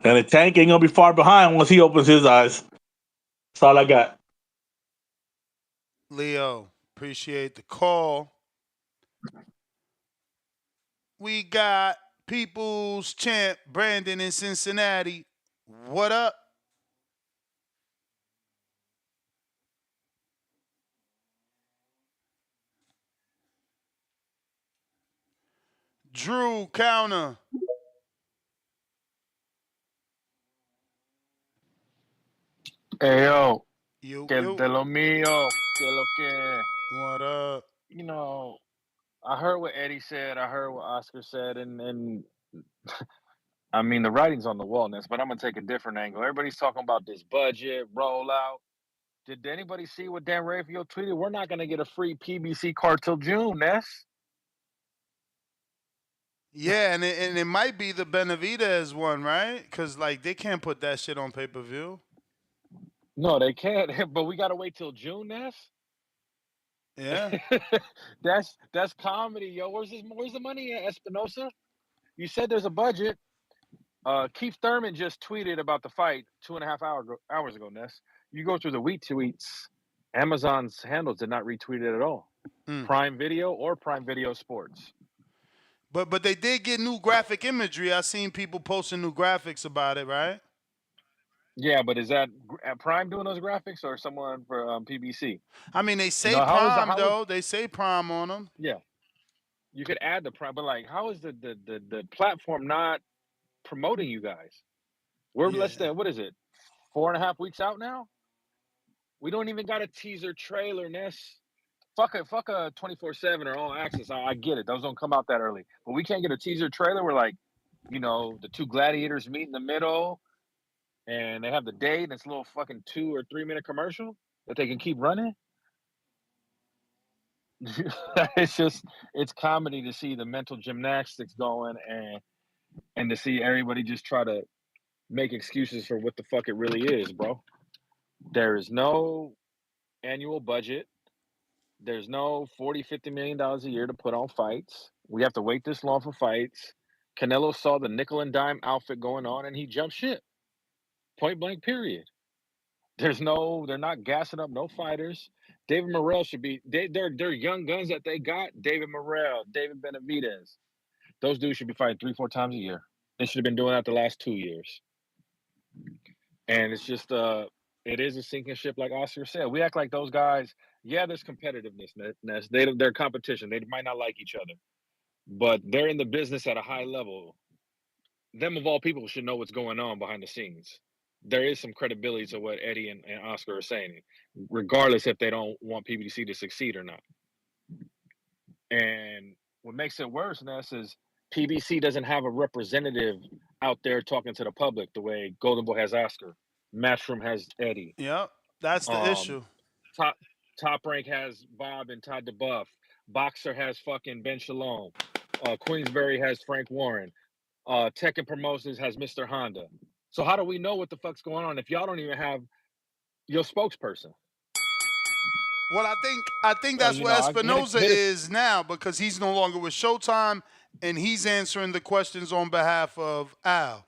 And the Tank ain't going to be far behind once he opens his eyes. That's all I got. Leo, appreciate the call. We got People's Champ Brandon in Cincinnati. What up? Drew Counter. Hey yo, Yo. de lo mío, que lo que. What up? You know, I heard what Eddie said. I heard what Oscar said, and I mean the writing's on the wall, Ness, but I'm gonna take a different angle. Everybody's talking about this budget rollout. Did anybody see what Dan Rafael tweeted? We're not gonna get a free PBC card till June, Ness. Yeah, and it might be the Benavidez one, right? Because like they can't put that shit on pay-per-view. No, they can't. But we gotta wait till June, Ness. Yeah. That's comedy, yo. Where's the money at, Espinosa? You said there's a budget. Keith Thurman just tweeted about the fight 2.5 hours ago, Ness. You go through the week tweets, Amazon's handles did not retweet it at all. Prime Video or Prime Video Sports. But they did get new graphic imagery. I seen people posting new graphics about it, right? Yeah, but is that Prime doing those graphics or someone for PBC? I mean, they say Prime, though. They say Prime on them. Yeah. You could add the Prime, but like, how is the platform not promoting you guys? We're less than, what is it, 4.5 weeks out now? We don't even got a teaser trailer, Ness. Fuck a 24/7 or All Access. I get it. Those don't come out that early. But we can't get a teaser trailer where, like, you know, the two gladiators meet in the middle and they have the date and it's a little fucking 2 or 3 minute commercial that they can keep running. It's comedy to see the mental gymnastics going and to see everybody just try to make excuses for what the fuck it really is, bro. There is no annual budget. There's no $40-50 million a year to put on fights. We have to wait this long for fights. Canelo saw the nickel and dime outfit going on and he jumped ship. Point blank, period. They're not gassing up no fighters. David Morrell should be, they're young guns that they got. David Morrell, David Benavidez. Those dudes should be fighting 3-4 times a year. They should have been doing that the last 2 years. And it's just, it is a sinking ship, like Oscar said. We act like those guys, yeah, there's competitiveness. They're competition. They might not like each other. But they're in the business at a high level. Them, of all people, should know what's going on behind the scenes. there is some credibility to what Eddie and Oscar are saying, regardless if they don't want PBC to succeed or not. And what makes it worse, Ness, is PBC doesn't have a representative out there talking to the public the way Golden Boy has Oscar, Matchroom has Eddie. Yep, that's the issue. Top Rank has Bob and Todd DeBuff. Boxer has fucking Ben Shalom. Queensberry has Frank Warren. Tekken Promotions has Mr. Honda. So how do we know what the fuck's going on if y'all don't even have your spokesperson? Well, I think that's where Espinoza is now, because he's no longer with Showtime and he's answering the questions on behalf of Al.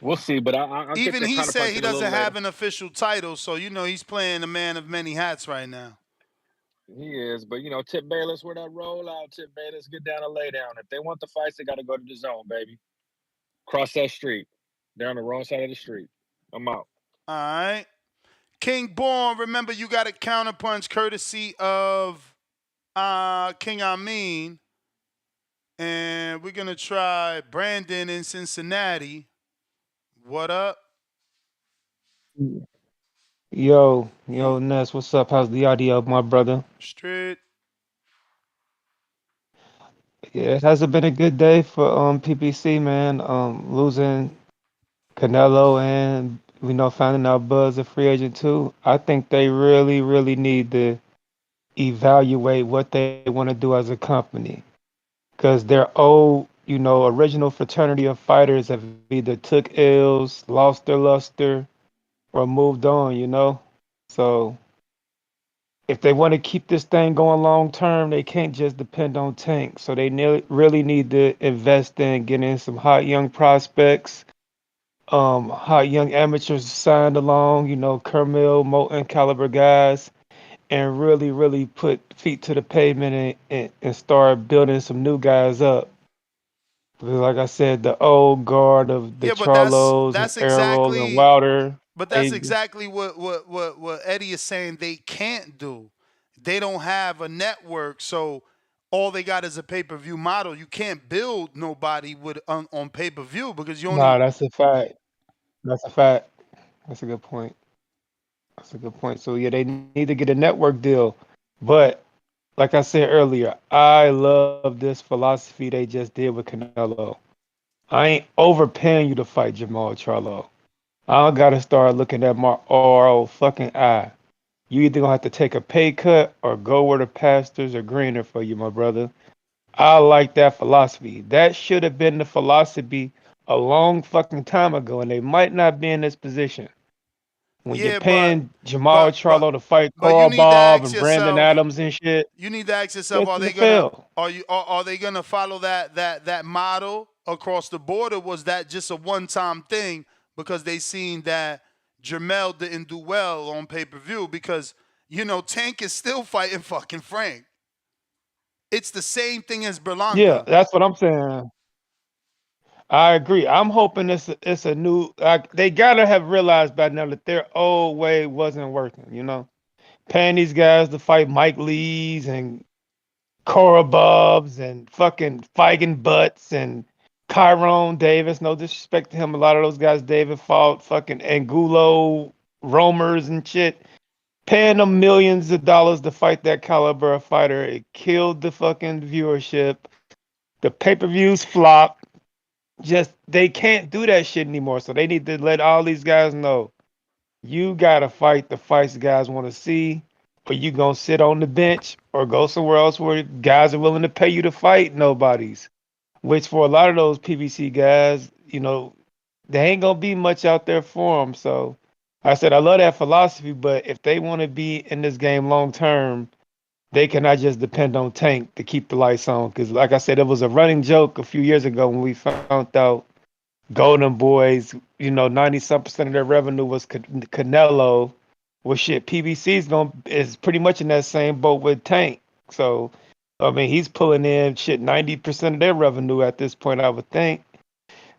We'll see, but I even he said he doesn't have an official title, so he's playing a man of many hats right now. He is, but Tip Bayless, where that rollout, Tip Bayless, get down and lay down. If they want the fights, they got to go to the zone, baby. Cross that street. They're on the wrong side of the street. I'm out. All right. King Born, remember you got a counterpunch courtesy of King Amin. And we're going to try Brandon in Cincinnati. What up? Yo, Ness, what's up? How's the audio, my brother? Straight. Yeah, it hasn't been a good day for PPC, man. Losing Canelo and finding out Buzz a free agent too. I think they really, really need to evaluate what they want to do as a company, because their old, original fraternity of fighters have either took L's, lost their luster, or moved on. So if they want to keep this thing going long term, they can't just depend on Tank. So they really need to invest in getting some hot young prospects, hot young amateurs signed along, Kermel, Moulton caliber guys, and really, really put feet to the pavement and start building some new guys up. Because like I said, the old guard of the Charlos and Errol and Wilder. But that's exactly what Eddie is saying they can't do. They don't have a network, so all they got is a pay-per-view model. You can't build nobody on pay-per-view because you only... Nah, that's a fact. That's a fact. That's a good point. So yeah, they need to get a network deal. But like I said earlier, I love this philosophy they just did with Canelo. I ain't overpaying you to fight Jamal Charlo. I gotta start looking at my RO fucking eye. You either gonna have to take a pay cut or go where the pastures are greener for you, my brother. I like that philosophy. That should have been the philosophy a long fucking time ago, and they might not be in this position. When you're paying Jamal Charlo to fight Carl Bob and Brandon Adams and shit. You need to ask yourself: Are they gonna follow that model across the board, or was that just a one-time thing because they seen that Jermell didn't do well on pay-per-view? Because Tank is still fighting fucking Frank. It's the same thing as Berlanga. Yeah, that's what I'm saying. I agree. I'm hoping it's a new. They gotta have realized by now that their old way wasn't working. Paying these guys to fight Mike Lees and Cora Bubs and fucking Feigen Butts and Tyrone Davis. No disrespect to him. A lot of those guys David fought fucking Angulo roamers and shit. Paying them millions of dollars to fight that caliber of fighter. It killed the fucking viewership. The pay-per-views flopped. Just they can't do that shit anymore. So they need to let all these guys know you gotta fight the fights guys want to see, or you gonna sit on the bench or go somewhere else where guys are willing to pay you to fight nobodies. Which for a lot of those PBC guys, they ain't gonna be much out there for them. So I said I love that philosophy, but if they want to be in this game long term, they cannot just depend on Tank to keep the lights on. Because like I said, it was a running joke a few years ago when we found out Golden Boys, 90-some% of their revenue was Canelo. Well, shit, PBC is pretty much in that same boat with Tank. So, I mean, he's pulling in 90% of their revenue at this point, I would think.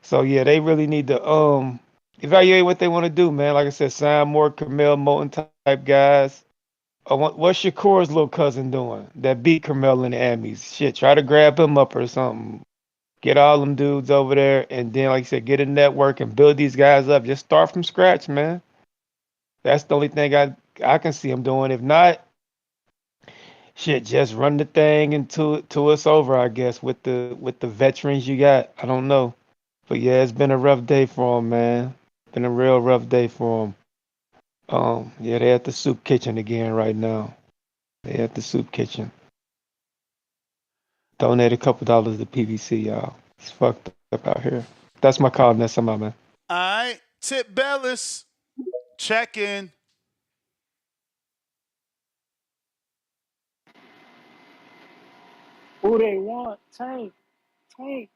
So, yeah, they really need to evaluate what they want to do, man. Like I said, sign more Camille Moulton type guys. What's Shakur's little cousin doing that beat Carmel in the Emmys? Shit, try to grab him up or something. Get all them dudes over there, and then, like I said, get a network and build these guys up. Just start from scratch, man. That's the only thing I can see them doing. If not, shit, just run the thing until it's over. I guess with the veterans you got. I don't know, but yeah, it's been a rough day for them, man. Been a real rough day for them. Yeah, they at the soup kitchen again right now. They at the soup kitchen. Donate a couple dollars to PBC, y'all. It's fucked up out here. That's my call. That's my man. All right. Tip Bellis, check in. Who they want? Tank, Tank,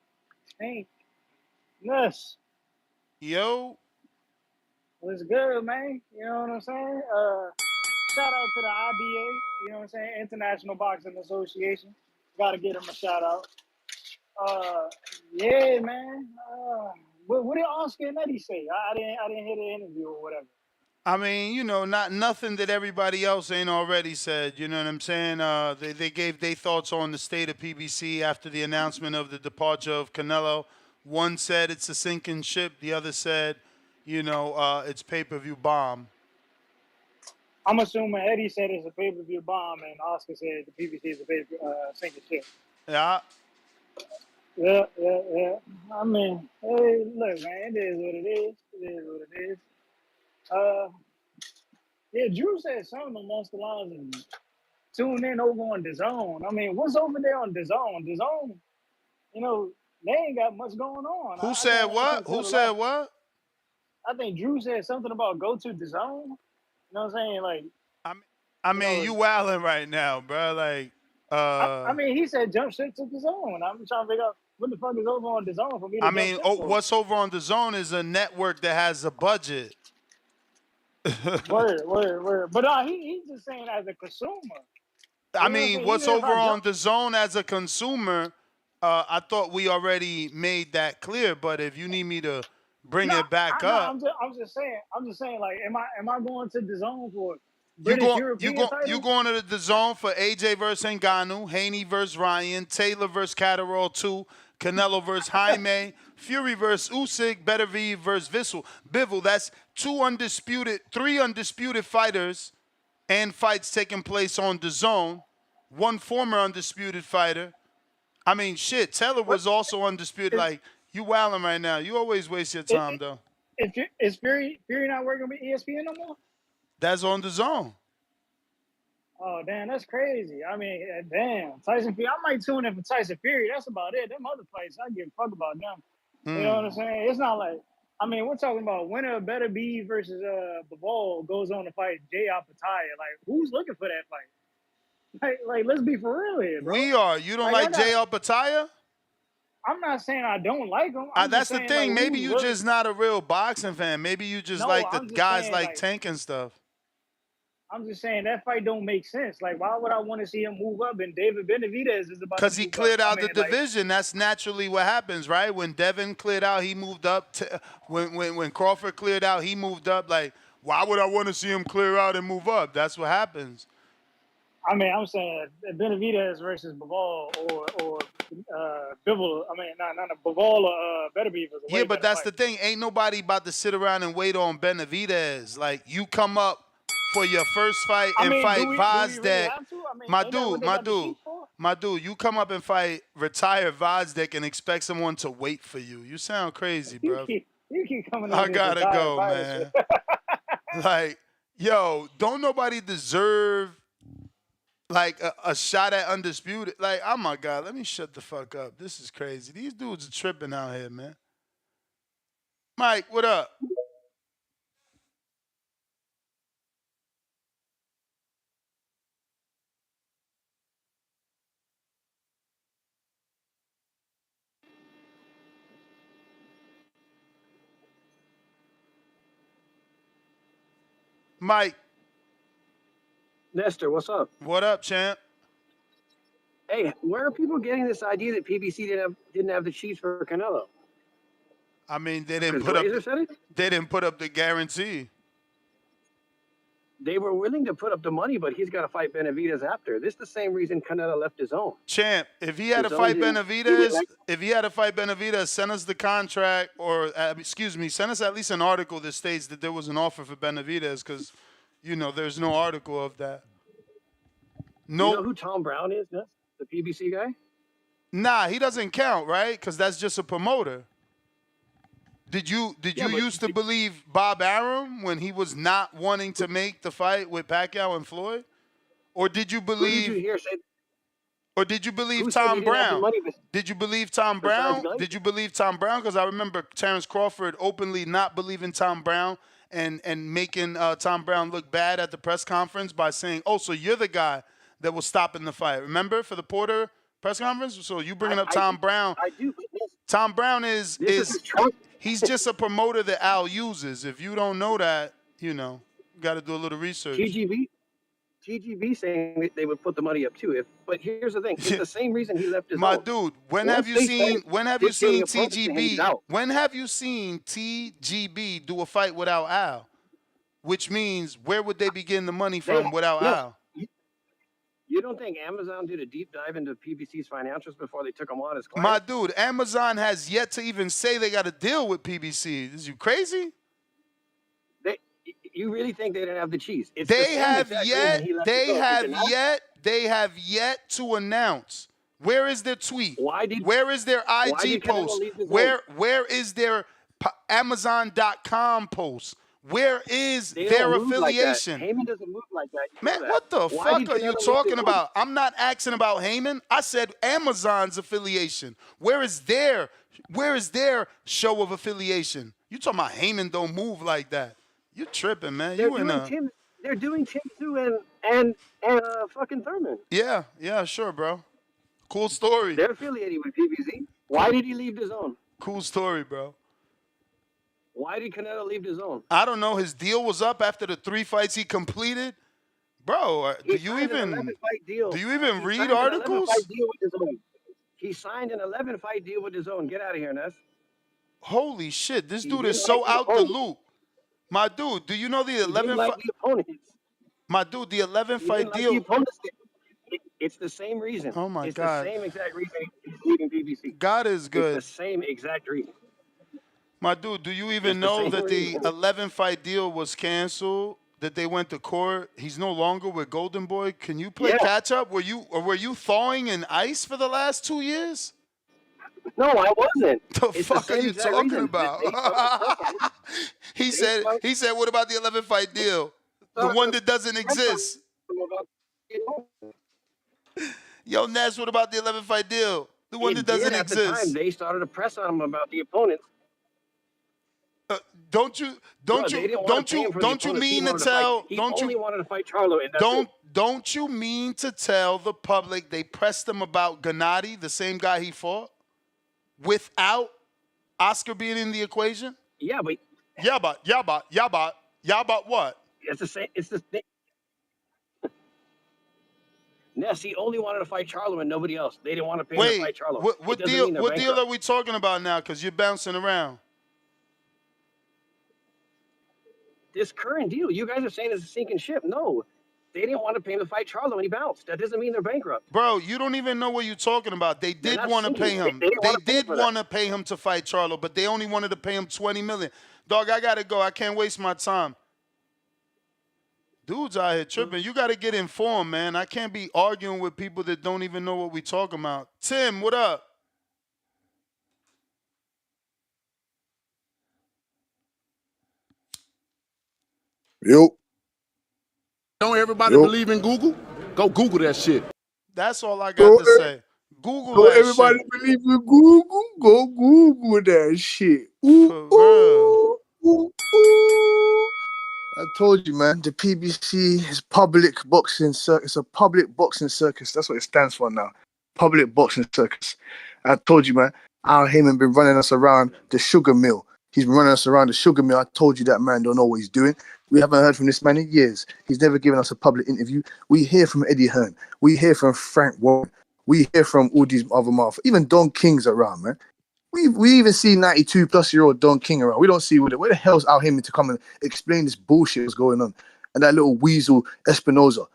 Tank. Nuss. Yo. What's good, man? You know what I'm saying? Shout out to the IBA, you know what I'm saying? International Boxing Association. Gotta get them a shout out. Yeah, man. What did Oscar and Eddie say? I didn't hear the interview or whatever. I mean, not nothing that everybody else ain't already said. You know what I'm saying? They gave their thoughts on the state of PBC after the announcement of the departure of Canelo. One said it's a sinking ship. The other said, it's pay-per-view bomb. I'm assuming Eddie said it's a pay-per-view bomb, and Oscar said the PBC is a sinking ship. Yeah. Yeah. I mean, hey, look, man, it is what it is. It is what it is. Yeah, Drew said something amongst the lines and tune in over on DAZN. I mean, what's over there on DAZN? DAZN, they ain't got much going on. Who said what? Who said what? I think Drew said something about go to DAZN. You know what I'm saying? Like, I mean, you wilding right now, bro. Like, I mean, he said jump ship to DAZN. I'm trying to figure out what the fuck is over on DAZN for me to jump ship for. What's over on DAZN is a network that has a budget. Word. But he's just saying as a consumer. I mean, what's over on DAZN as a consumer, I thought we already made that clear. But if you need me to bring it back up. I'm just saying, like, am I going to DAZN for British European titles? You going to the DAZN for AJ versus Ngannou, Haney versus Ryan, Taylor versus Catterall 2, Canelo versus Jaime, Fury versus Usyk, Beterbiev versus Bivol. That's three undisputed fighters and fights taking place on DAZN. One former undisputed fighter. I mean, shit, Taylor was also undisputed. Like, you wilding right now. You always waste your time, though. Is Fury not working with ESPN no more? That's on DAZN. Oh, damn, that's crazy. I mean, damn. Tyson Fury. I might tune in for Tyson Fury. That's about it. Them other fights, I give a fuck about them. You know what I'm saying? It's not like, I mean, we're talking about winner of Beterbiev versus Bivol goes on to fight Jay Alpataya. Like, who's looking for that fight? Like, let's be for real here, bro. We are. You don't like Jay Alpataya? I'm not saying I don't like him. That's the thing. Like, maybe you just not a real boxing fan. Maybe you just like the guys like Tank and stuff. I'm just saying that fight don't make sense. Like, why would I want to see him move up? And David Benavidez is about because he cleared out the division. That's naturally what happens, right? When Devin cleared out, he moved up. When Crawford cleared out, he moved up. Like, why would I want to see him clear out and move up? That's what happens. I mean, I'm saying Benavidez versus Bivol or Bivol. I mean, not Bivol or Beterbiev. Yeah, but that's the thing. Ain't nobody about to sit around and wait on Benavidez. Like, you come up for your first fight and fight Vazdek. Really my dude, you come up and fight retired Vazdek and expect someone to wait for you. You sound crazy, bro. You keep coming I gotta go, man. Like, yo, don't nobody deserve like a shot at undisputed. Like, oh my God, let me shut the fuck up. This is crazy. These dudes are tripping out here, man. Mike, what up? Mike. Nestor, what's up? What up, champ? Hey, where are people getting this idea that PBC didn't have the cheese for Canelo? I mean, they didn't put up the guarantee. They were willing to put up the money, but he's got to fight Benavidez after. This is the same reason Canelo left his own. Champ, if he had to fight Benavidez, send us the contract, or send us at least an article that states that there was an offer for Benavidez, because, there's no article of that. No. You know who Tom Brown is, Ness? The PBC guy? Nah, he doesn't count, right? Because that's just a promoter. Did you used to believe Bob Arum when he was not wanting to make the fight with Pacquiao and Floyd? Or did you believe Tom Brown? Did you believe Tom Brown? Did you believe Tom Brown? Because I remember Terrence Crawford openly not believing Tom Brown and making Tom Brown look bad at the press conference by saying, "Oh, so you're the guy that was stopping the fight." Remember for the Porter press conference? So you bringing up Tom Brown? I do. Tom Brown is he's just a promoter that Al uses. If you don't know that, got to do a little research. TGB saying that they would put the money up too. But here's the thing: it's the same reason he left his My own. dude, when have you seen TGB? When have you seen TGB do a fight without Al? Which means, where would they be getting the money from without Al? You don't think Amazon did a deep dive into PBC's financials before they took him on as client? My dude, Amazon has yet to even say they got a deal with PBC. Is you crazy? You really think they didn't have the cheese? They have yet to announce. Where is their tweet? Where is their IG post? Where is their Amazon.com post? Where is their affiliation? Like Heyman doesn't move like that. Man, what the fuck are you talking about? I'm not asking about Heyman. I said Amazon's affiliation. Where is their show of affiliation? You talking about Heyman don't move like that? You tripping, man. They're doing Tim Tszyu and fucking Thurman. Yeah, sure, bro. Cool story. They're affiliated with PBC. Why did he leave his own? Cool story, bro. Why did Canelo leave his own? I don't know. His deal was up after the 3 fights he completed. Bro, do you even read articles? He signed an 11-fight deal with his own. Get out of here, Ness. Holy shit. This dude is so out the loop. My dude, do you know the 11 My dude, the 11-fight deal. It's the same reason. Oh my God. It's the same exact reason he's leaving BBC. God is good. It's the same exact reason. My dude, do you even know that the 11-fight deal was canceled? That they went to court? He's no longer with Golden Boy. Can you play catch up? Were you thawing in ice for the last 2 years? No, I wasn't. The fuck are you talking about? He said, what about the 11-fight deal? The one that doesn't exist. Yo, Ness, what about the 11-fight deal? The one that doesn't exist. At the time, they started a press on him about the opponents. Don't you mean to tell? He only wanted to fight Charlo. Don't you mean to tell the public they pressed him about Gennady, the same guy he fought, without Oscar being in the equation? Yeah, but what? It's the same. It's the same. Ness, he only wanted to fight Charlo and nobody else. They didn't want to pay him to fight Charlo. What deal are we talking about now? Because you're bouncing around. This current deal, you guys are saying is a sinking ship. No, they didn't want to pay him to fight Charlo and he bounced. That doesn't mean they're bankrupt. Bro, you don't even know what you're talking about. They did want to pay him. They did want to pay him to fight Charlo, but they only wanted to pay him $20 million. Dog, I got to go. I can't waste my time. Dudes out here tripping. You got to get informed, man. I can't be arguing with people that don't even know what we talking about. Tim, what up? Yo. Don't everybody believe in Google? Go Google that shit. That's all I got to say. Google that shit. Everybody believe in Google? Go Google that shit. For real. I told you, man. The PBC is public boxing circus. It's a public boxing circus. That's what it stands for now. Public boxing circus. I told you, man. Al Heyman been running us around the sugar mill. He's been running us around the sugar mill. I told you that man don't know what he's doing. We haven't heard from this man in years. He's never given us a public interview. We hear from Eddie Hearn. We hear from Frank Warren. We hear from all these other motherfuckers. Even Don King's around, man. We even see 92-plus-year-old Don King around. We don't see where the hell's Al Heyman to come and explain this bullshit that's going on. And that little weasel Espinoza,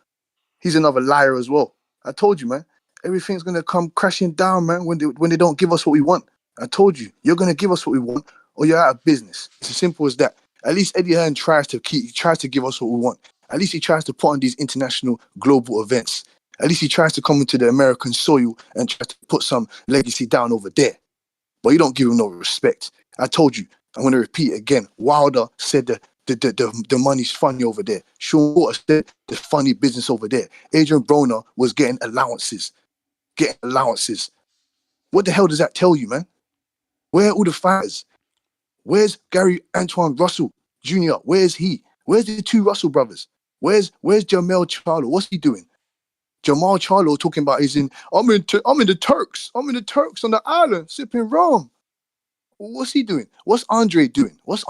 he's another liar as well. I told you, man. Everything's gonna come crashing down, man, when they don't give us what we want. I told you, you're gonna give us what we want, or you're out of business. It's as simple as that. At least Eddie Hearn tries to give us what we want. At least he tries to put on these international global events. At least he tries to come into the American soil and try to put some legacy down over there. But you don't give him no respect. I told you, I'm going to repeat it again. Wilder said the money's funny over there. Sean Porter said the funny business over there. Adrian Broner was getting allowances. What the hell does that tell you, man? Where are all the fighters? Where's Gary Antoine Russell Jr.? Where's he? Where's the two Russell brothers? Where's Jamel Charlo? What's he doing? Jamal Charlo talking about I'm in the Turks. I'm in the Turks on the island sipping rum. What's he doing? What's Andre doing? What's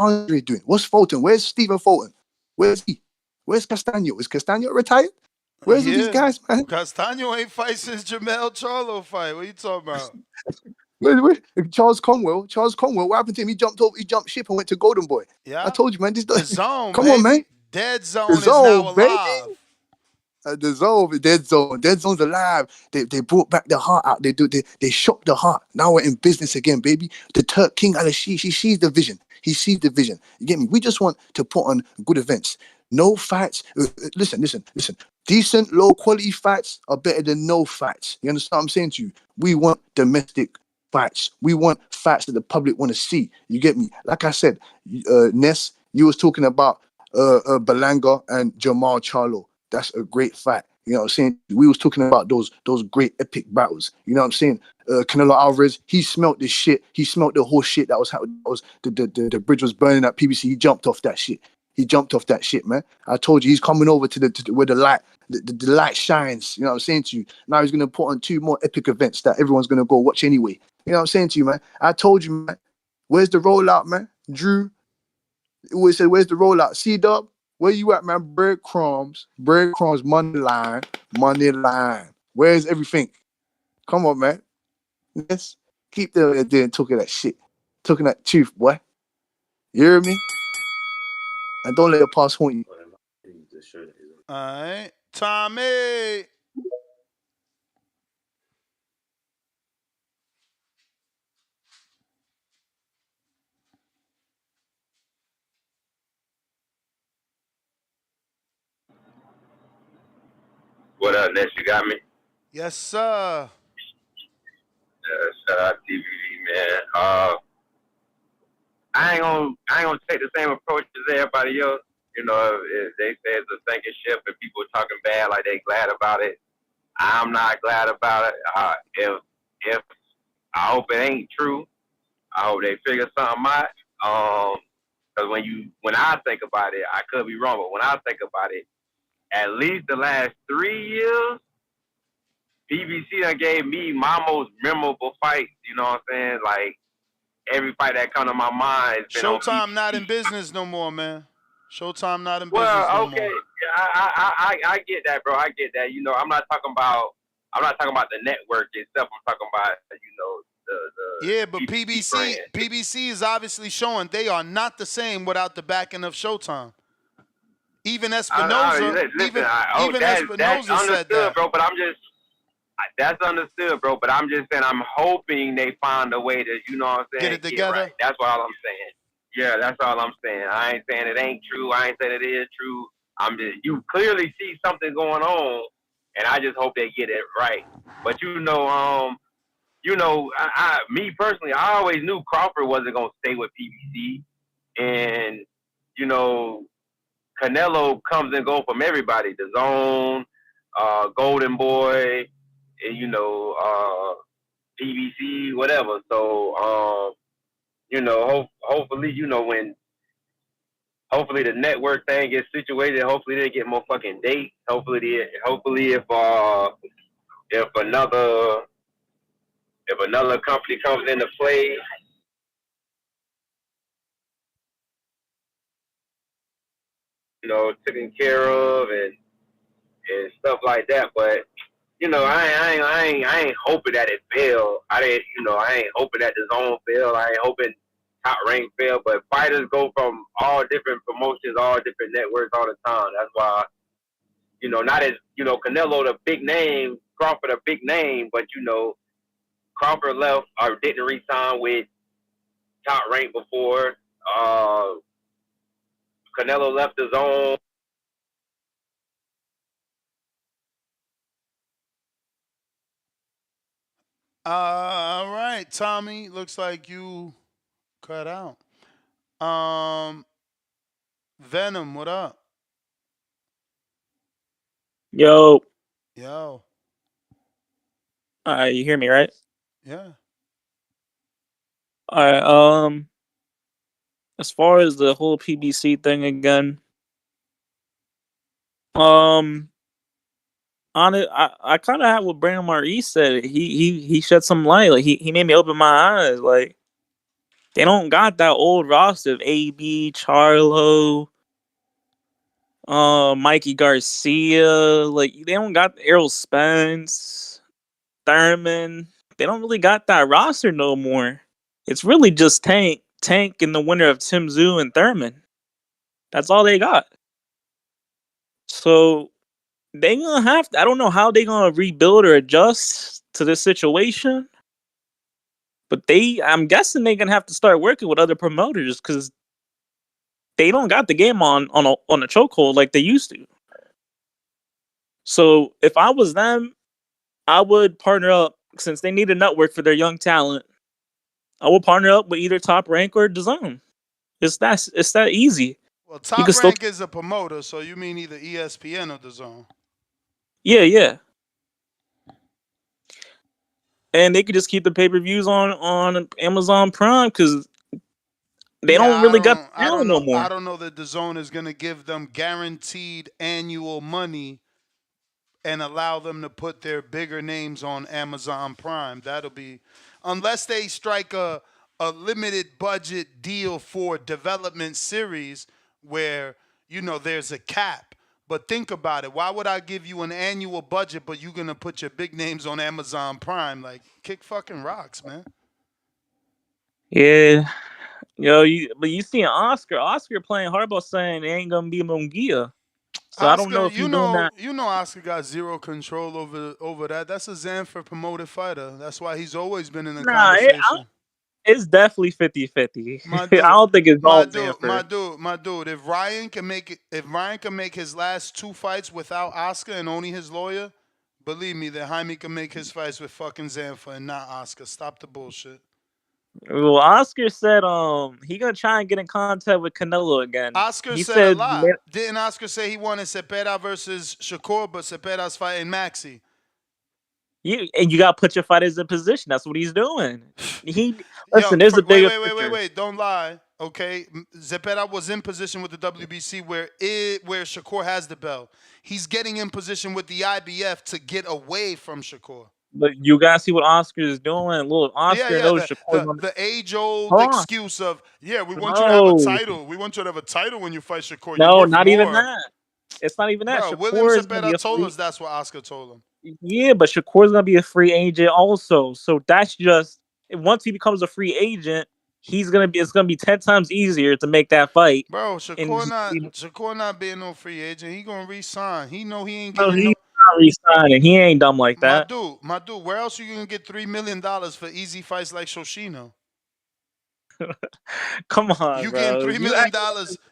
Fulton? Where's Stephen Fulton? Where's he? Where's Castano? Is Castano retired? Where's all these guys, man? Castano ain't fight since Jamel Charlo fight. What are you talking about? Where? Charles Conwell, what happened to him? He jumped ship and went to Golden Boy. Yeah. I told you, man. The Zone, come baby. on, man. Dead Zone is now alive. The Zone, Dead Zone's alive. They brought back the heart out. They shocked the heart. Now we're in business again, baby. The Turk King Al-Ashi, he sees the vision. He sees the vision. You get me? We just want to put on good events. No fights. Listen. Decent, low quality fights are better than no fights. You understand what I'm saying to you? We want domestic fights. We want fights that the public want to see. You get me? Like I said, Ness, you was talking about Belanga and Jamal Charlo. That's a great fight. You know what I'm saying? We was talking about those great epic battles. You know what I'm saying? Canelo Alvarez, he smelt this shit. He smelt the whole shit that was the bridge was burning at PBC. He jumped off that shit. Man. I told you he's coming over to where the light shines. You know what I'm saying to you? Now he's gonna put on 2 more epic events that everyone's gonna go watch anyway. You know what I'm saying to you, man? I told you, man. Where's the rollout, man? Drew always said, where's the rollout? C-Dub, where you at, man? Breadcrumbs, money line. Where's everything? Come on, man. Yes. Keep there talking that shit. Talking that truth, boy. You hear me? And don't let your past haunt you. All right. Tommy. What up, Ness? You got me? Yes, sir. Shout out PPV, man. I ain't gonna take the same approach as everybody else. You know, if they say it's a sinking ship and people are talking bad like they glad about it, I'm not glad about it. If I hope it ain't true, I hope they figure something out. Because when I think about it, I could be wrong, but when I think about it, at least the last 3 years, PBC done gave me my most memorable fights. You know what I'm saying? Like, every fight that come to my mind has been Showtime on PBC. not in business no more, man. Showtime not in business no more. Yeah, I get that, bro. I get that. You know, I'm not talking about the network itself. I'm talking about, you know, the yeah, but PBC is obviously showing they are not the same without the backing of Showtime. Even Espinoza, that's said that, bro. But that's understood, bro. But I'm just saying, I'm hoping they find a way to, you know what I'm saying, get it together. Right. That's all I'm saying. Yeah, that's all I'm saying. I ain't saying it ain't true. I ain't saying it is true. You clearly see something going on, and I just hope they get it right. But me personally, I always knew Crawford wasn't gonna stay with PBC, and you know, Canelo comes and goes from everybody, the Zone, Golden Boy, and, you know, PBC, whatever. So, you know, hopefully, you know, hopefully the network thing gets situated. Hopefully they get more fucking dates. Hopefully if another company comes into play, you know, taken care of and stuff like that. But you know, I ain't hoping that it fail. I ain't hoping that the Zone fail. I ain't hoping Top Rank failed, but fighters go from all different promotions, all different networks all the time. That's why, not as, Canelo the big name, Crawford a big name, but, Crawford left or didn't re-sign with Top Rank before. Canelo left his own. All right, Tommy. Looks like you cut out. Venom, what up? Yo, Yo, you hear me, right? yeah. All right. As far as the whole PBC thing again, um, on it, I kind of have what Brandon Maurice said. He shed some light. Like he made me open my eyes. Like they don't got that old roster of AB, Charlo, Mikey Garcia. Like they don't got Errol Spence, Thurman. They don't really got that roster no more. It's really just Tank, and the winner of Tim Zoo and Thurman. That's all they got. So they gonna have to. I don't know how they gonna rebuild or adjust to this situation, but I'm guessing they gonna have to start working with other promoters because they don't got the game on a chokehold like they used to. So if I was them, I would partner up since they need a network for their young talent. I would partner up with either Top Rank or DAZN. It's that easy. Well, You Top can still Rank is a promoter, so you mean either ESPN or the Zone. yeah. And they could just keep the pay-per-views on Amazon Prime because they Yeah, don't really got the talent no more. I don't know that the Zone is going to give them guaranteed annual money and allow them to put their bigger names on Amazon Prime. That'll be unless they strike a limited budget deal for development series where there's a cap. But think about it. Why would I give you an annual budget, but you're gonna put your big names on Amazon Prime? Like, kick fucking rocks, man. Yeah, but you see Oscar playing hardball saying they ain't gonna be Mungia. So I don't Oscar, know if he's doing that. Oscar got zero control over that. That's a Zanfer promoted fighter. That's why he's always been in the Nah, conversation. it's definitely 50-50. My I dude, don't think it's my all dude, Zanfer. my dude. If Ryan can make his last two fights without Oscar and only his lawyer, believe me, that Jaime can make his fights with fucking Zanfer and not Oscar. Stop the bullshit. Well, Oscar said he gonna try and get in contact with Canelo again. Oscar He said a said lot. Didn't Oscar say he wanted Cepeda versus Shakur, but Cepeda's fighting Maxi? you gotta put your fighters in position. That's what he's doing. Listen. There's a bigger picture. Wait. Don't lie. Okay, Zepeda was in position with the WBC where Shakur has the belt. He's getting in position with the IBF to get away from Shakur. But you gotta see what Oscar is doing. Look, Oscar knows Shakur's on The age old Hold on. excuse of we want you to have a No. title. We want you to have a title when you fight Shakur. You're No, worth not more. even that. It's not even that. Bro, William Shakur is gonna be Zepeda a told free. us that's what Oscar told him. Yeah, but Shakur's gonna be a free agent also. So that's just once he becomes a free agent, it's gonna be 10 times easier to make that fight. Bro, And Shakur not being no free agent. He gonna resign. He know he ain't no, getting he's no. not resigning. He ain't dumb like My that. dude, where else are you gonna get $3 million for easy fights like Shoshino? Come on, You getting bro. $3 million?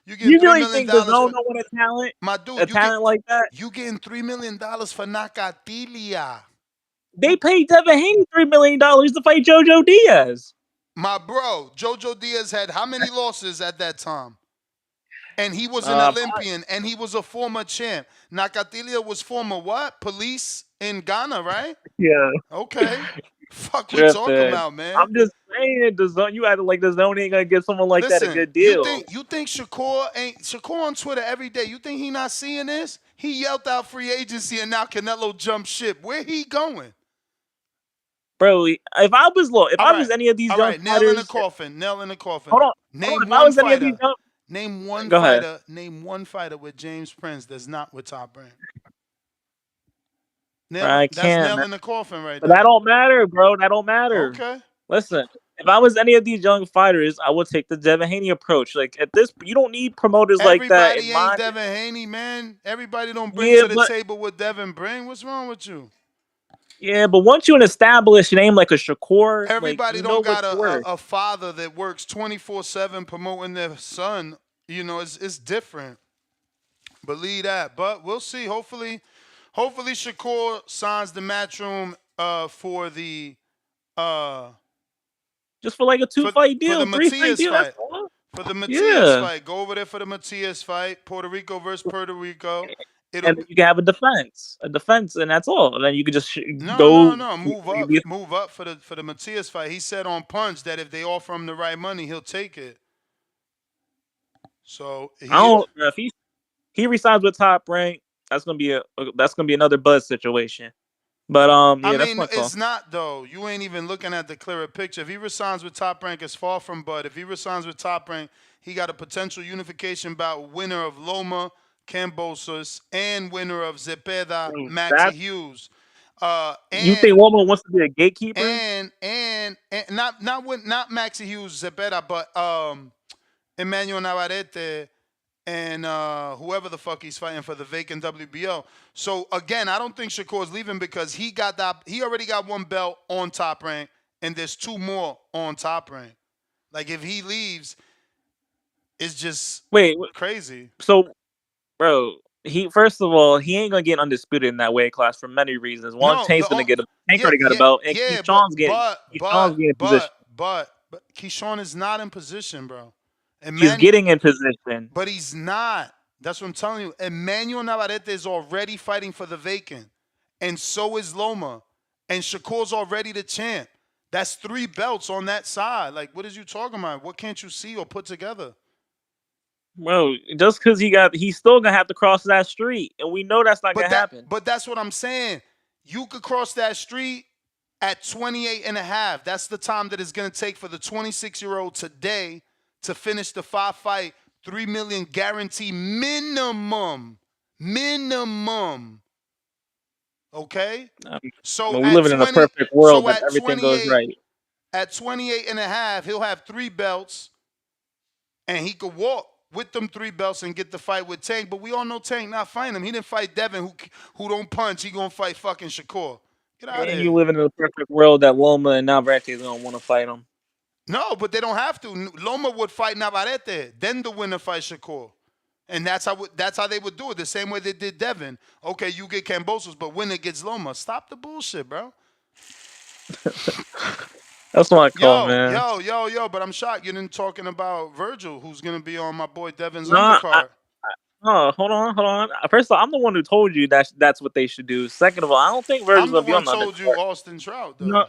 You getting You $3 really million think the zone for don't want a talent? my dude? A talent like that? You getting $3 million for Nakatilia? They paid Devin Haney $3 million to fight JoJo Diaz. My bro, JoJo Diaz had how many losses at that time? And he was an Olympian, and he was a former champ. Nakatilia was former what? Police in Ghana, right? Yeah. Okay. Fuck we talking about, man. I'm just saying, the zone. You acting like the zone ain't gonna give someone like that a good deal. You think Shakur on Twitter every day? You think he not seeing this? He yelled out free agency, and now Canelo jumped ship. Where he going? Bro, if I was any of these young fighters, nail in the coffin. Hold on. Name If one I was fighter. Any of these young, name one Go fighter. ahead. Name one fighter with James Prince that's not with Top Rank. I That's can't. nail in the coffin right But there. that don't matter, bro. That don't matter. Okay. Listen, if I was any of these young fighters, I would take the Devin Haney approach. Like at this, you don't need promoters like that in Everybody ain't mind. Devin Haney, man. Everybody don't bring Yeah, to the but table what Devin bring. What's wrong with you? once you an established name like a Shakur, like Everybody you know don't what got you're worth. a father that works 24/7 promoting their son. You know, it's different. Believe that. But we'll see. Hopefully Shakur signs the matchroom for the uh Just for like a for 2-fight for the deal, 3-fight Matias deal. That's fight. all. For the Matias Yeah, fight. Go over there for the Matias fight. Puerto Rico versus Puerto Rico. It'll and be, then you can have a defense, and that's all. And then you could just no. go. Move up for the Matias fight. He said on Punch that if they offer him the right money, he'll take it. So I don't. If he resigns with Top Rank, that's gonna be another buzz situation. But I yeah, that's mean, my call. it's not though. You ain't even looking at the clearer picture. If he resigns with Top Rank, it's far from Bud. If he resigns with Top Rank, he got a potential unification bout winner of Loma Cambosos and winner of Zepeda Maxi That Hughes. you think Loma wants to be a gatekeeper? And not Maxi Hughes Zepeda, but Emmanuel Navarrete and whoever the fuck he's fighting for the vacant WBO. So again, I don't think Shakur's leaving because he already got one belt on Top Rank, and there's two more on Top Rank. Like if he leaves, it's just Wait, crazy. so bro, he first of all he ain't gonna get undisputed in that weight class for many reasons. One, No, Tank's gonna get a Tank yeah, already got a yeah, belt, and yeah, Keyshawn's getting in position. but Keyshawn is not in position, bro. He's Emmanuel, getting in position. but he's not. That's what I'm telling you. Emmanuel Navarrete is already fighting for the vacant, and so is Loma, and Shakur's already the champ. That's 3 belts on that side. Like, what is you talking about? What can't you see or put together? Bro, just because he's still gonna have to cross that street, and we know that's not gonna happen. But that's what I'm saying. You could cross that street at 28 and a half. That's the time that it's going to take for the 26-year-old today to finish the 5-fight, $3 million guarantee minimum. Minimum. Okay? So We at living in a 20, perfect world that everything goes right. at 28 and a half, he'll have 3 belts and he could walk with them 3 belts and get the fight with Tank. But we all know Tank not fighting him. He didn't fight Devin who don't punch. He going to fight fucking Shakur. Get out of And here. you living in a perfect world that Loma and Navarrete is gonna want to fight him. No, but they don't have to. Loma would fight Navarrete, then the winner fight Shakur. And that's how they would do it, the same way they did Devin. Okay, you get Cambosos, but winner gets Loma. Stop the bullshit, bro. That's my call, man. But I'm shocked you didn't talking about Virgil, who's going to be on my boy Devin's Nah, undercard. hold on. First of all, I'm the one who told you that's what they should do. Second of all, I don't think Virgil's I'm the gonna be on one the told you undercard. Austin Trout, though. No,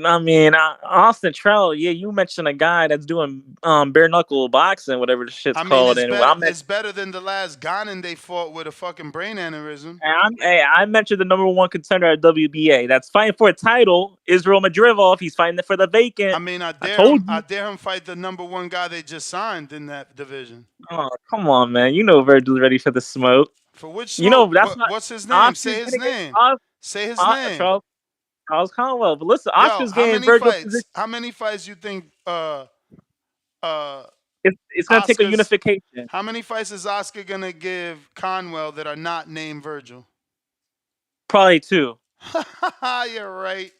I mean Austin Trout. Yeah, you mentioned a guy that's doing bare knuckle boxing, whatever the shit's I mean, called, and it's better than the last Ghanan they fought with a fucking brain aneurysm. I mentioned the number 1 contender at WBA that's fighting for a title, Israel Madrimov. He's fighting for the vacant. I mean, I dare him fight the number 1 guy they just signed in that division. Oh, come on, man. You know Virgil's ready for the smoke. For which smoke? You know, that's not what's his name? Oscar's Say his name. Say his name. name. Charles Conwell. But listen, Yo, Oscar's getting Virgil position. How many fights you think it's gonna take a unification. How many fights is Oscar gonna give Conwell that are not named Virgil? Probably 2. You're right.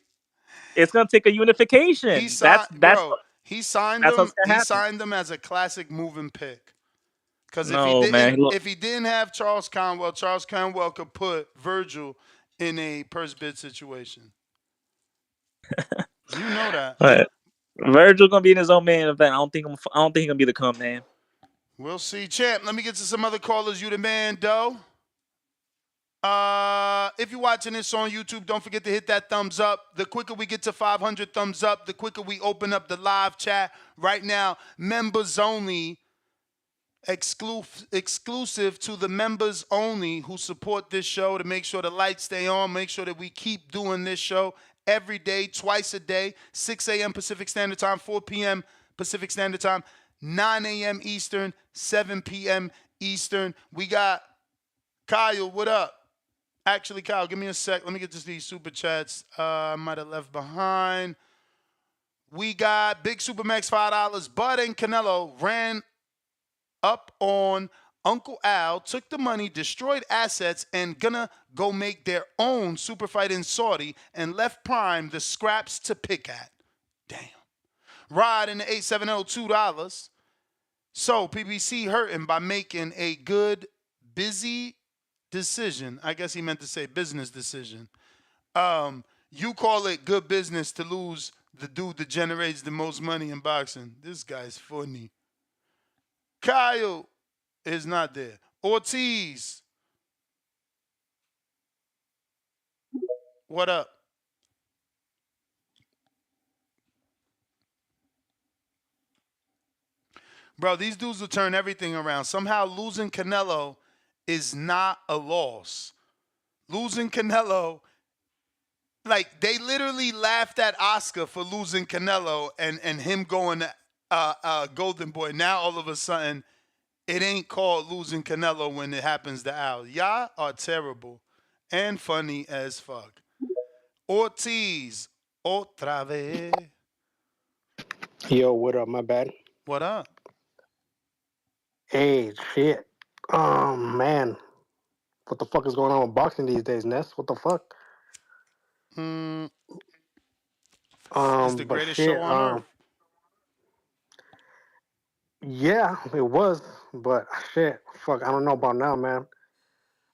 It's gonna take a unification. He signed them as a classic moving pick. Because if he didn't have Charles Conwell could put Virgil in a purse bid situation. You know that. Right. Virgil gonna be in his own main event. I don't think he's gonna be the come name. We'll see, champ. Let me get to some other callers. You the man, though. If you're watching this on YouTube, don't forget to hit that thumbs up. The quicker we get to 500 thumbs up, the quicker we open up the live chat. Right now, members only, exclusive to the members only who support this show to make sure the lights stay on, make sure that we keep doing this show every day, twice a day, 6 a.m. Pacific Standard Time, 4 p.m. Pacific Standard Time, 9 a.m. Eastern, 7 p.m. Eastern. We got Kyle, what up? Actually, Kyle, give me a sec. Let me get to these super chats I might have left behind. We got Big Supermax $5. Bud and Canelo ran up on Uncle Al, took the money, destroyed assets, and gonna go make their own super fight in Saudi and left Prime the scraps to pick at. Damn. Rod in the 870 $2. So PBC hurting by making a good, busy decision. I guess he meant to say business decision. You call it good business to lose the dude that generates the most money in boxing. This guy's funny. Kyle is not there. Ortiz. What up? Bro, these dudes will turn everything around. Somehow losing Canelo is not a loss. Losing Canelo, like they literally laughed at Oscar for losing Canelo and him going Golden Boy. Now all of a sudden, it ain't called losing Canelo when it happens to Al. Y'all are terrible and funny as fuck. Ortiz, otra vez. Yo, what up? My bad. What up? Hey, shit. Man. What the fuck is going on with boxing these days, Ness? What the fuck? It's the greatest show on earth. Yeah, it was, but shit, fuck, I don't know about now, man.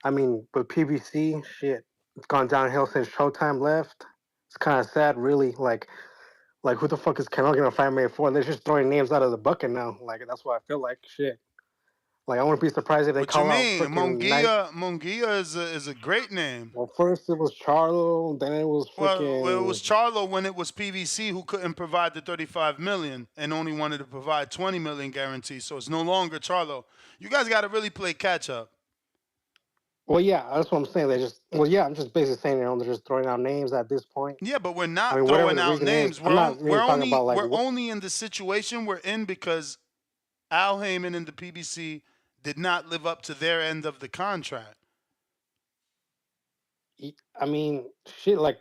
I mean, with PBC, shit, it's gone downhill since Showtime left. It's kind of sad, really. Like who the fuck is Canelo gonna fight May 4? They're just throwing names out of the bucket now. Like that's what I feel like. Shit. Like I wouldn't be surprised if they What you call out mean? freaking Munguia is a great name. Well, first it was Charlo, then it was freaking. Well, it was Charlo when it was PVC who couldn't provide the 35 million and only wanted to provide 20 million guarantee. So it's no longer Charlo. You guys got to really play catch up. Well, yeah, that's what I'm saying. They just, well, yeah, I'm just basically saying they're just throwing out names at this point. Yeah, but we're not throwing out names. We're only in the situation we're in because Al Heyman and the PBC did not live up to their end of the contract. I mean, shit, like,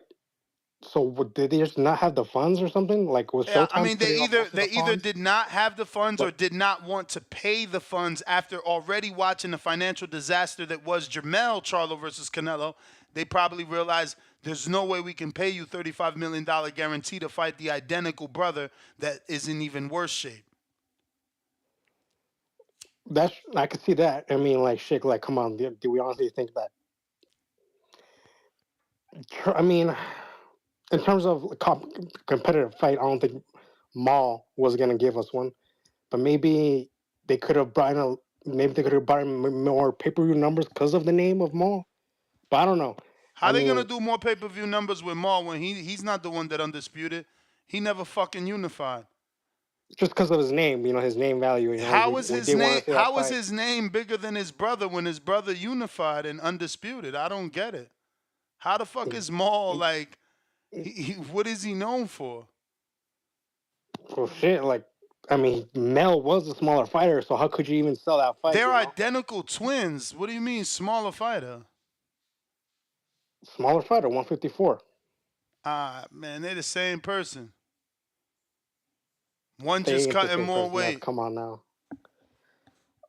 so did they just not have the funds or something? Like, was Showtime? I mean, they either did not have the funds or did not want to pay the funds after already watching the financial disaster that was Jermell Charlo versus Canelo. They probably realized there's no way we can pay you $35 million guarantee to fight the identical brother that is in even worse shape. I could see that. I mean, like, shit, like, come on, do we honestly think that? I mean, in terms of competitive fight, I don't think Maul was gonna give us one, but maybe they could have brought more pay-per-view numbers because of the name of Maul. But I don't know. How they gonna do more pay-per-view numbers with Maul when he's not the one that undisputed? He never fucking unified. Just because of his name, his name value. How is his name bigger than his brother when his brother unified and undisputed? I don't get it. How the fuck is Maul like? What is he known for? Well, shit, like, I mean, Mel was a smaller fighter, so how could you even sell that fight? They're identical twins. What do you mean, smaller fighter? Smaller fighter, 154. Man, they're the same person. One just cutting more weight. Come on now.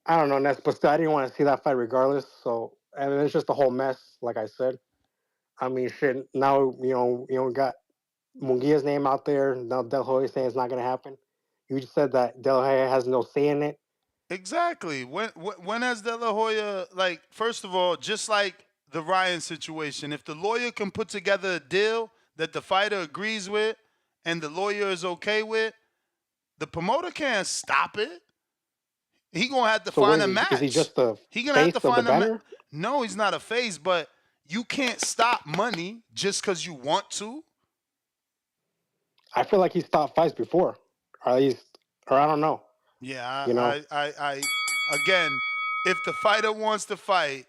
I don't know, Ness, but still, I didn't want to see that fight regardless. So, I mean, it's just a whole mess, like I said. I mean, shit. Now we got Munguia's name out there. Now Del Hoya saying it's not gonna happen. You just said that Del Hoya has no say in it. Exactly. When has De La Hoya, like, first of all, just like the Ryan situation, if the lawyer can put together a deal that the fighter agrees with and the lawyer is okay with, the promoter can't stop it. He gonna have to find a match. Is he just the gonna have to find a match? No, he's not a face, but you can't stop money just because you want to. I feel like he stopped fights before, or at least, or I don't know. Yeah, I again, if the fighter wants to fight,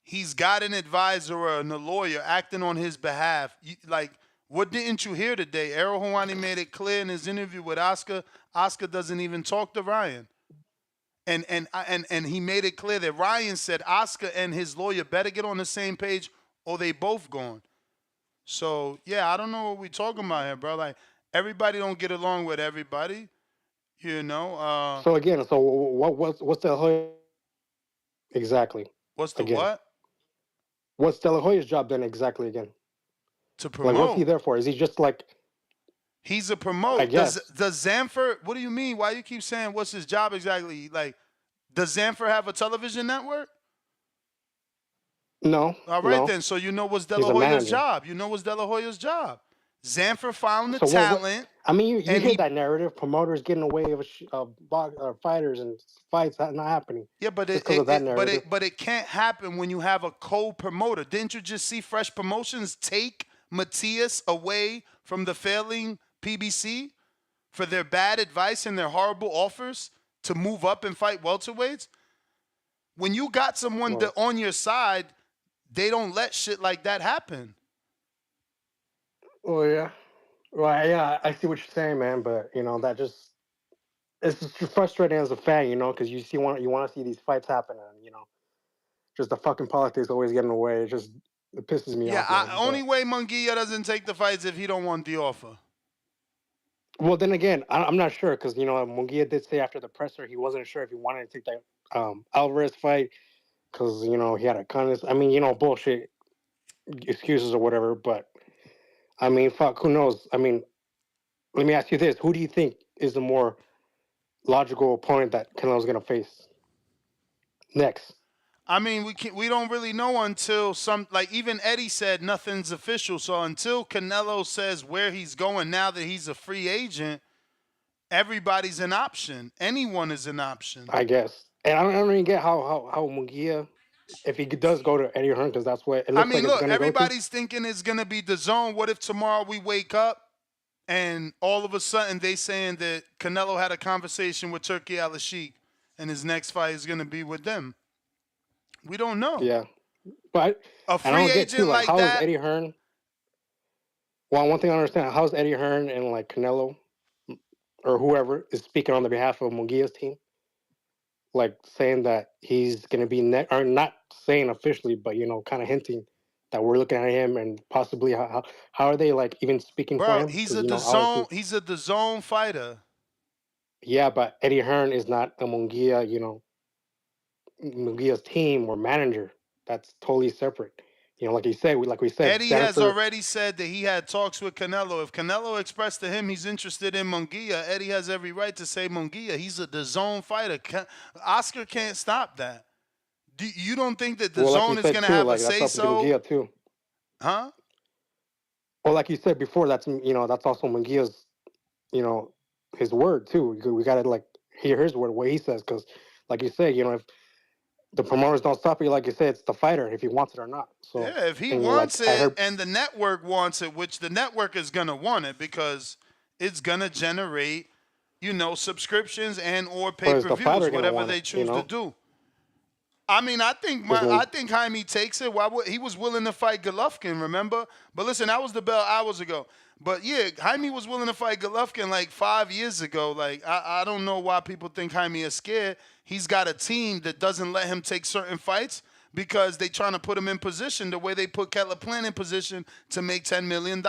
he's got an advisor and a lawyer acting on his behalf. Like, what didn't you hear today? Errol Hawani made it clear in his interview with Oscar. Oscar doesn't even talk to Ryan. And he made it clear that Ryan said Oscar and his lawyer better get on the same page or they both gone. So, yeah, I don't know what we're talking about here, bro. Like, Everybody don't get along with everybody. You know. So again, so what's De La Hoya exactly? What's the Again, what? what's De La Hoya's job then exactly again? To Like, what's he promote. there for? Is he just like? He's a I promote. Does guess Zanfer? What do you mean? Why you keep saying what's his job exactly? Like, does Zanfer have a television network? no, All right no. then. So you know what's De He's La a Hoya's manager. job. You know what's De La Hoya's job. Zanfer found the So what? talent, I mean, you and hear he. that narrative: promoters getting away of fighters and fights not happening Yeah, but just because of that narrative. but it can't happen when you have a co-promoter. Didn't you just see Fresh Promotions take Matias away from the failing PBC for their bad advice and their horrible offers to move up and fight welterweights? When you got someone Well, on your side, they don't let shit like that happen. oh yeah, well yeah, I see what you're saying, man. But that just it's just frustrating as a fan, because you want to see these fights happen, and just the fucking politics always getting in the way. It pisses me Yeah, off, man. only But way Munguia doesn't take the fights if he don't want the offer. well, then again, I'm not sure because Munguia did say after the presser he wasn't sure if he wanted to take that Alvarez fight because he had a kindness. I mean, bullshit excuses or whatever. But I mean, fuck, who knows? I mean, let me ask you this: who do you think is the more logical opponent that Canelo's gonna face next? I mean, we don't really know until even Eddie said nothing's official. So until Canelo says where he's going now that he's a free agent, everybody's an option. Anyone is an option. I guess, and I don't even get how Munguia, if he does go to Eddie Hearn, because that's what it I looks like mean, it's look, gonna go to. everybody's thinking it's gonna be DAZN. What if tomorrow we wake up and all of a sudden they saying that Canelo had a conversation with Turki Al-Sheikh and his next fight is gonna be with them? We don't know. Yeah, but A and I free don't get too agent like like how is that. Eddie Hearn? Well, one thing I understand: how is Eddie Hearn and like Canelo or whoever is speaking on the behalf of Munguia's team, like saying that he's going to be next, or not saying officially, but kind of hinting that we're looking at him and possibly how are they like even speaking for Bro, him? he's Because a obviously, he's a DAZN fighter. yeah, but Eddie Hearn is not a Munguia, Munguia's team or manager. That's totally separate. Like you said, like we said, Eddie has Sanford. already said that he had talks with Canelo. If Canelo expressed to him he's interested in Munguia, Eddie has every right to say Munguia. He's a DAZN fighter. Oscar can't stop that. You don't think that Well, like you DAZN is said going to too, have a like that's up to say-so? Munguia too. Huh? Well, like you said before, that's that's also Munguia's, you know, his word too. We got to like hear his word, what he says, because like you say, if the promoters don't stop you, like you said, it's the fighter if he wants it or not. So, Yeah, if he and wants like I it heard, and the network wants it, which the network is going to want it because it's going to generate, subscriptions and or or is the pay-per-views, fighter gonna whatever want they it? choose to do. I mean, Because then, I think Jaime takes it. Why would he was willing to fight Golovkin? Remember? But listen, that was the bell hours ago. But yeah, Jaime was willing to fight Golovkin like 5 years ago. Like I don't know why people think Jaime is scared. He's got a team that doesn't let him take certain fights because they trying to put him in position the way they put Kettler Plant in position to make $10 million.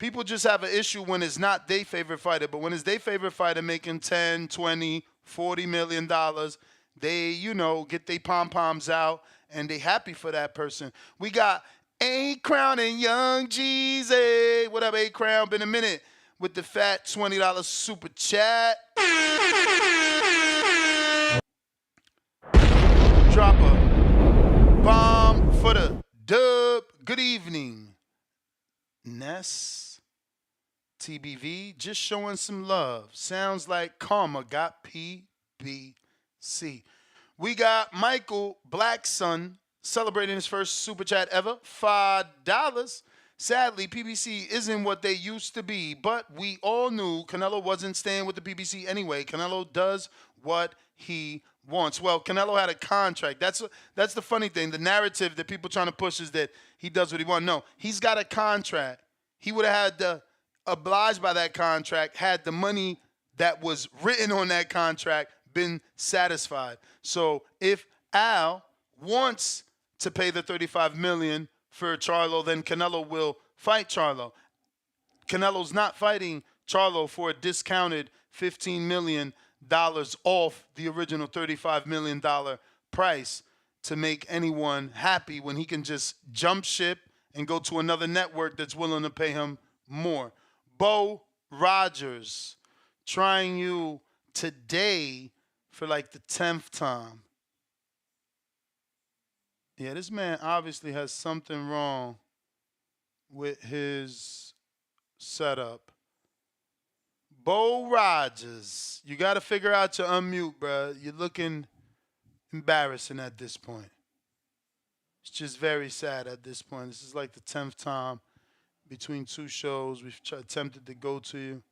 People just have an issue when it's not their favorite fighter, but when it's their favorite fighter making 10, 20, $40 million, they, get their pom-poms out and they happy for that person. We got A Crown and Young Jeezy. What up, A Crown? Been a minute with the fat $20 super chat. Drop a bomb for the dub. Good evening, Ness. TBV, just showing some love. Sounds like Karma got PBC. We got Michael Blackson celebrating his first super chat ever, $5. Sadly, PBC isn't what they used to be, but we all knew Canelo wasn't staying with the PBC anyway. Canelo does what he wants. Well, Canelo had a contract. That's the funny thing. The narrative that people trying to push is that he does what he wants. No, he's got a contract. He would have had to oblige by that contract had the money that was written on that contract been satisfied. So if Al wants to pay the $35 million for Charlo, then Canelo will fight Charlo. Canelo's not fighting Charlo for a discounted $15 million off the original $35 million price to make anyone happy when he can just jump ship and go to another network that's willing to pay him more. Bo Rogers trying you today for like the 10th time. Yeah, this man obviously has something wrong with his setup. Bo Rogers, you got to figure out your unmute, bro. You're looking embarrassing at this point. It's just very sad at this point. This is like the 10th time between two shows we've attempted to go to you.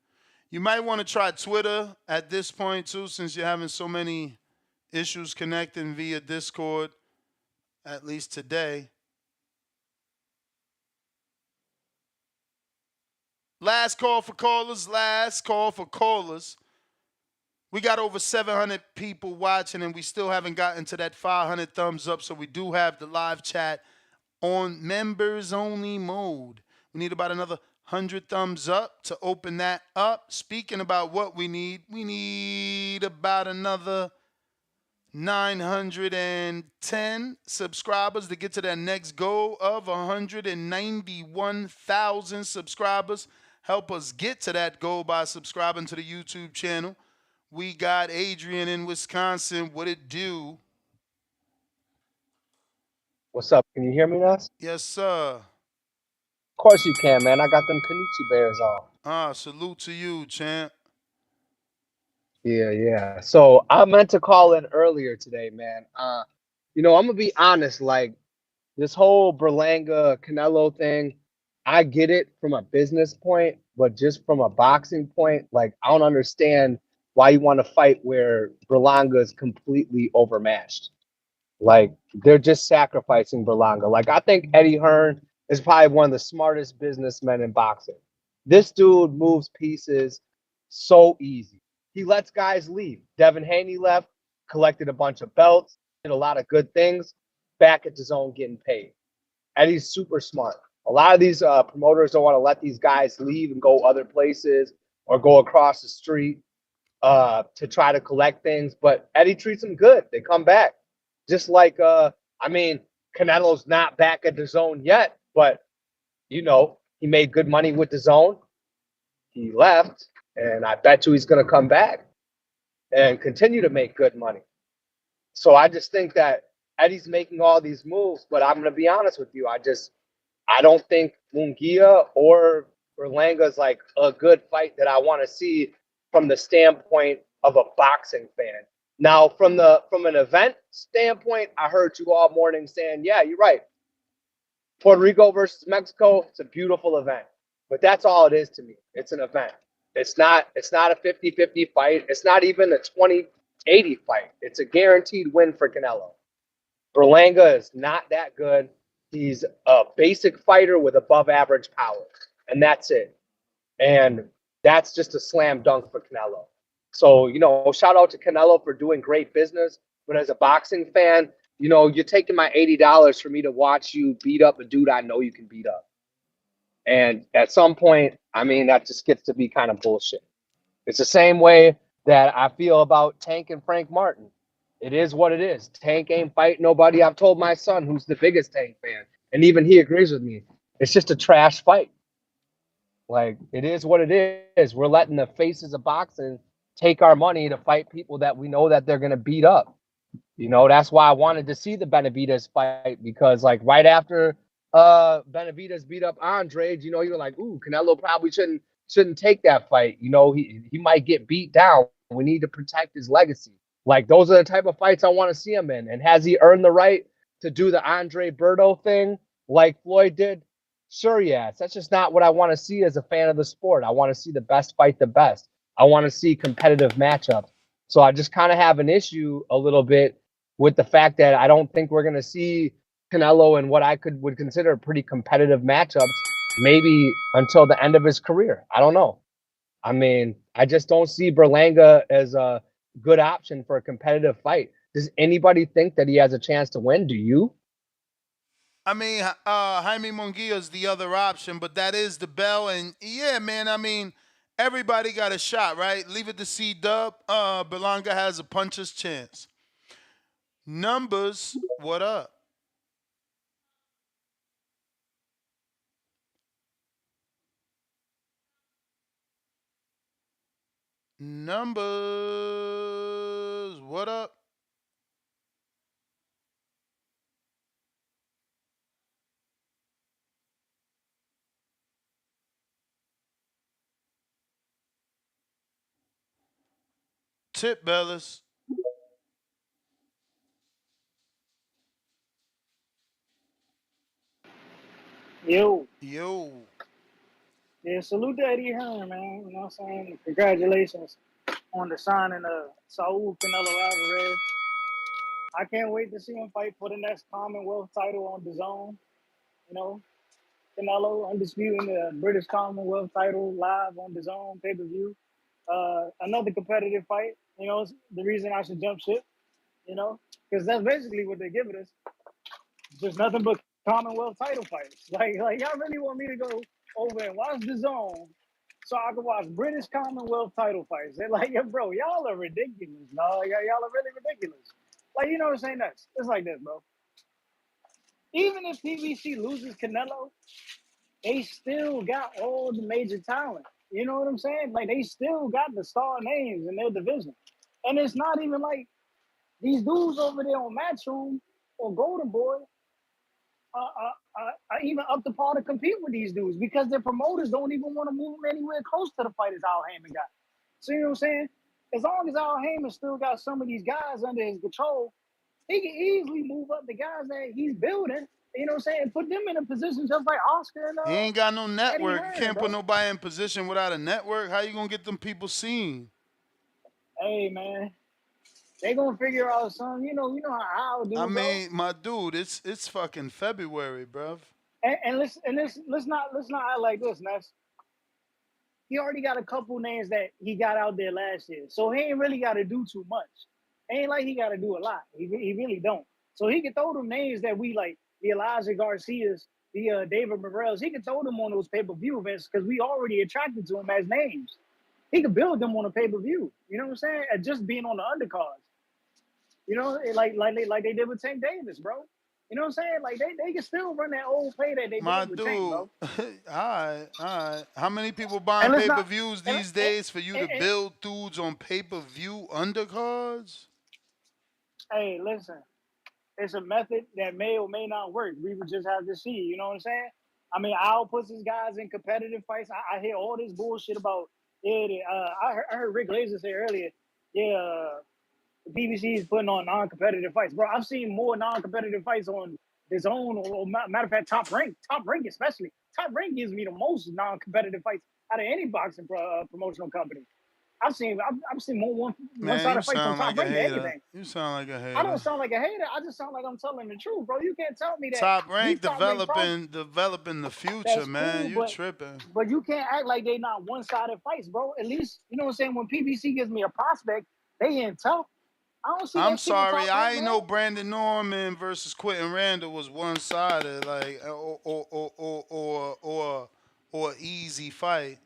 You might want to try Twitter at this point, too, since you're having so many issues connecting via Discord, at least today. Last call for callers. Last call for callers. We got over 700 people watching, and we still haven't gotten to that 500 thumbs up, so we do have the live chat on members-only mode. We need about another 100 thumbs up to open that up. Speaking about what we need about another 910 subscribers to get to that next goal of 191,000 subscribers. Help us get to that goal by subscribing to the YouTube channel. We got Adrian in Wisconsin. What it do? What's up? Can you hear me, Ness? Yes, sir. Of course you can, man. I got them Kanuchi Bears on. Salute to you, champ. Yeah. So I meant to call in earlier today, man. I'm gonna be honest, like this whole Berlanga Canelo thing, I get it from a business point, but just from a boxing point, like I don't understand why you want to fight where Berlanga is completely overmatched. Like they're just sacrificing Berlanga. Like I think Eddie Hearn is probably one of the smartest businessmen in boxing. This dude moves pieces so easy. He lets guys leave. Devin Haney left, collected a bunch of belts, did a lot of good things, back at DAZN getting paid. Eddie's super smart. A lot of these promoters don't want to let these guys leave and go other places or go across the street to try to collect things, but Eddie treats them good. They come back. Just like, Canelo's not back at DAZN yet, but, he made good money with DAZN. He left, and I bet you he's going to come back and continue to make good money. So I just think that Eddie's making all these moves, but I'm going to be honest with you. I don't think Munguia or Berlanga is like a good fight that I want to see from the standpoint of a boxing fan. Now, from an event standpoint, I heard you all morning saying, yeah, you're right. Puerto Rico versus Mexico, it's a beautiful event. But that's all it is to me. It's an event. It's not a 50-50 fight. It's not even a 20-80 fight. It's a guaranteed win for Canelo. Berlanga is not that good. He's a basic fighter with above average power. And that's it. And that's just a slam dunk for Canelo. So, shout out to Canelo for doing great business. But as a boxing fan, you're taking my $80 for me to watch you beat up a dude I know you can beat up. And at some point, that just gets to be kind of bullshit. It's the same way that I feel about Tank and Frank Martin. It is what it is. Tank ain't fighting nobody. I've told my son, who's the biggest Tank fan, and even he agrees with me. It's just a trash fight. Like, it is what it is. We're letting the faces of boxing take our money to fight people that we know that they're going to beat up. That's why I wanted to see the Benavidez fight, because like right after Benavidez beat up Andre, you were like, ooh, Canelo probably shouldn't take that fight. He might get beat down. We need to protect his legacy. Like, those are the type of fights I want to see him in. And has he earned the right to do the Andre Berto thing like Floyd did? Sure, yes. That's just not what I want to see as a fan of the sport. I want to see the best fight the best. I want to see competitive matchups. So I just kind of have an issue a little bit with the fact that I don't think we're going to see Canelo in what I would consider pretty competitive matchups, maybe until the end of his career. I don't know. I just don't see Berlanga as a good option for a competitive fight. Does anybody think that he has a chance to win? Do you? I mean, Jaime Munguia is the other option, but that is the bell. And yeah, man, I mean, everybody got a shot, right? Leave it to C Dub. Berlanga has a puncher's chance. Numbers, what up? Numbers, what up? Tip Bellas. Yo. Yo. Yeah, salute to Eddie Hearn, man. You know what I'm saying? Congratulations on the signing of Saul Canelo Alvarez. I can't wait to see him fight for the next Commonwealth title on DAZN. You know, Canelo undisputing the British Commonwealth title live on DAZN pay-per-view. Another competitive fight. You know, it's the reason I should jump ship. You know, because that's basically what they're giving us. Just nothing but Commonwealth title fights. Like y'all really want me to go over and watch DAZN so I can watch British Commonwealth title fights? They're like, yeah, bro, y'all are ridiculous. No, y'all are really ridiculous. Like, you know what I'm saying? It's like this, bro. Even if PBC loses Canelo, they still got all the major talent. You know what I'm saying? Like, they still got the star names in their division. And it's not even like these dudes over there on Matchroom or Golden Boy are even up to par to compete with these dudes because their promoters don't even want to move them anywhere close to the fighters Al Heyman got. So, you know what I'm saying? As long as Al Heyman still got some of these guys under his control, he can easily move up the guys that he's building, you know what I'm saying, and put them in a position just like Oscar and He ain't got no Eddie network. You Hearn, can't put bro. nobody in position without a network. How you gonna get them people seen? Hey, man, they gonna figure out something. You know how I'll I do, bro. mean, my dude, it's fucking February, bruv. And let's not act like this, Ness. He already got a couple names that he got out there last year, so he ain't really got to do too much. Ain't like he got to do a lot. He really don't. So he can throw them names that we like, the Elijah Garcias, the David Morrells. He can throw them on those pay-per-view events because we already attracted to him as names. He could build them on a pay-per-view. You know what I'm saying? And just being on the undercards. You know, like they did with Tank Davis, bro. You know what I'm saying? Like they can still run that old play that they My did with Tank, dude, bro. all right, all right. How many people buying And let's pay per not. views And, these and, days for you to and, build dudes on pay per view undercards? hey, listen. It's a method that may or may not work. We would just have to see. You know what I'm saying? I mean, Al puts his guys in competitive fights. I hear all this bullshit about I heard Rick Glazer say earlier, the PBC is putting on non-competitive fights, bro. I've seen more non-competitive fights on his own, or matter of fact, Top Rank especially. Top Rank gives me the most non-competitive fights out of any boxing promotional company. I've seen more Man, you one-sided fights on sound Top like a Rank than hater. anything. You sound like a I don't hater. sound like a hater. I just sound like I'm telling the truth, bro. You can't tell me that Top these rank top rank pros. developing the future, That's man. cool, You but tripping. you can't act like they not one sided fights, bro. At least you know what I'm saying. When PBC gives me a prospect, they in tough. I don't see I'm that shit on sorry, Top Rank, I ain't man. know Brandon Norman versus Quentin Randall was one sided, like or easy fight.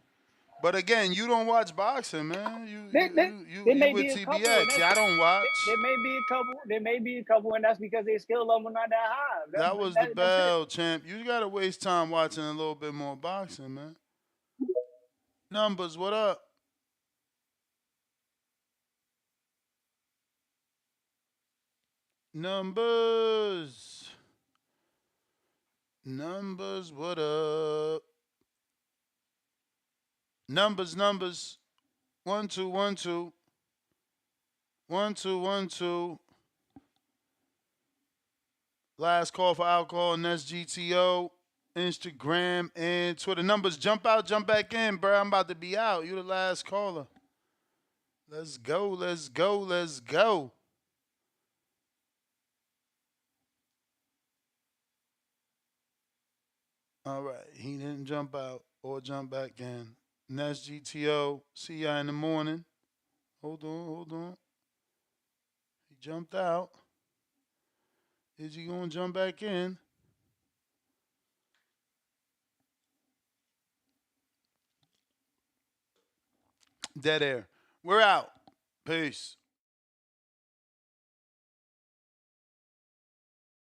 But again, you don't watch boxing, man. There You may with be a couple, and TBX. Yeah, I don't watch. there may be a couple. There may be a couple, and that's because their skill level not that high. That was the That's it. bell, champ. You gotta waste time watching a little bit more boxing, man. Numbers, what up? Numbers. Numbers, what up? Numbers. 1 2 1 2 1 2 1 2. Last call for alcohol and that's GTO. Instagram and Twitter. Numbers, jump out, jump back in, bro. I'm about to be out. You the last caller. Let's go, let's go, let's go. All right, he didn't jump out or jump back in. And that's GTO. See ya in the morning. Hold on, hold on. He jumped out. Is he gonna jump back in? Dead air. We're out. Peace.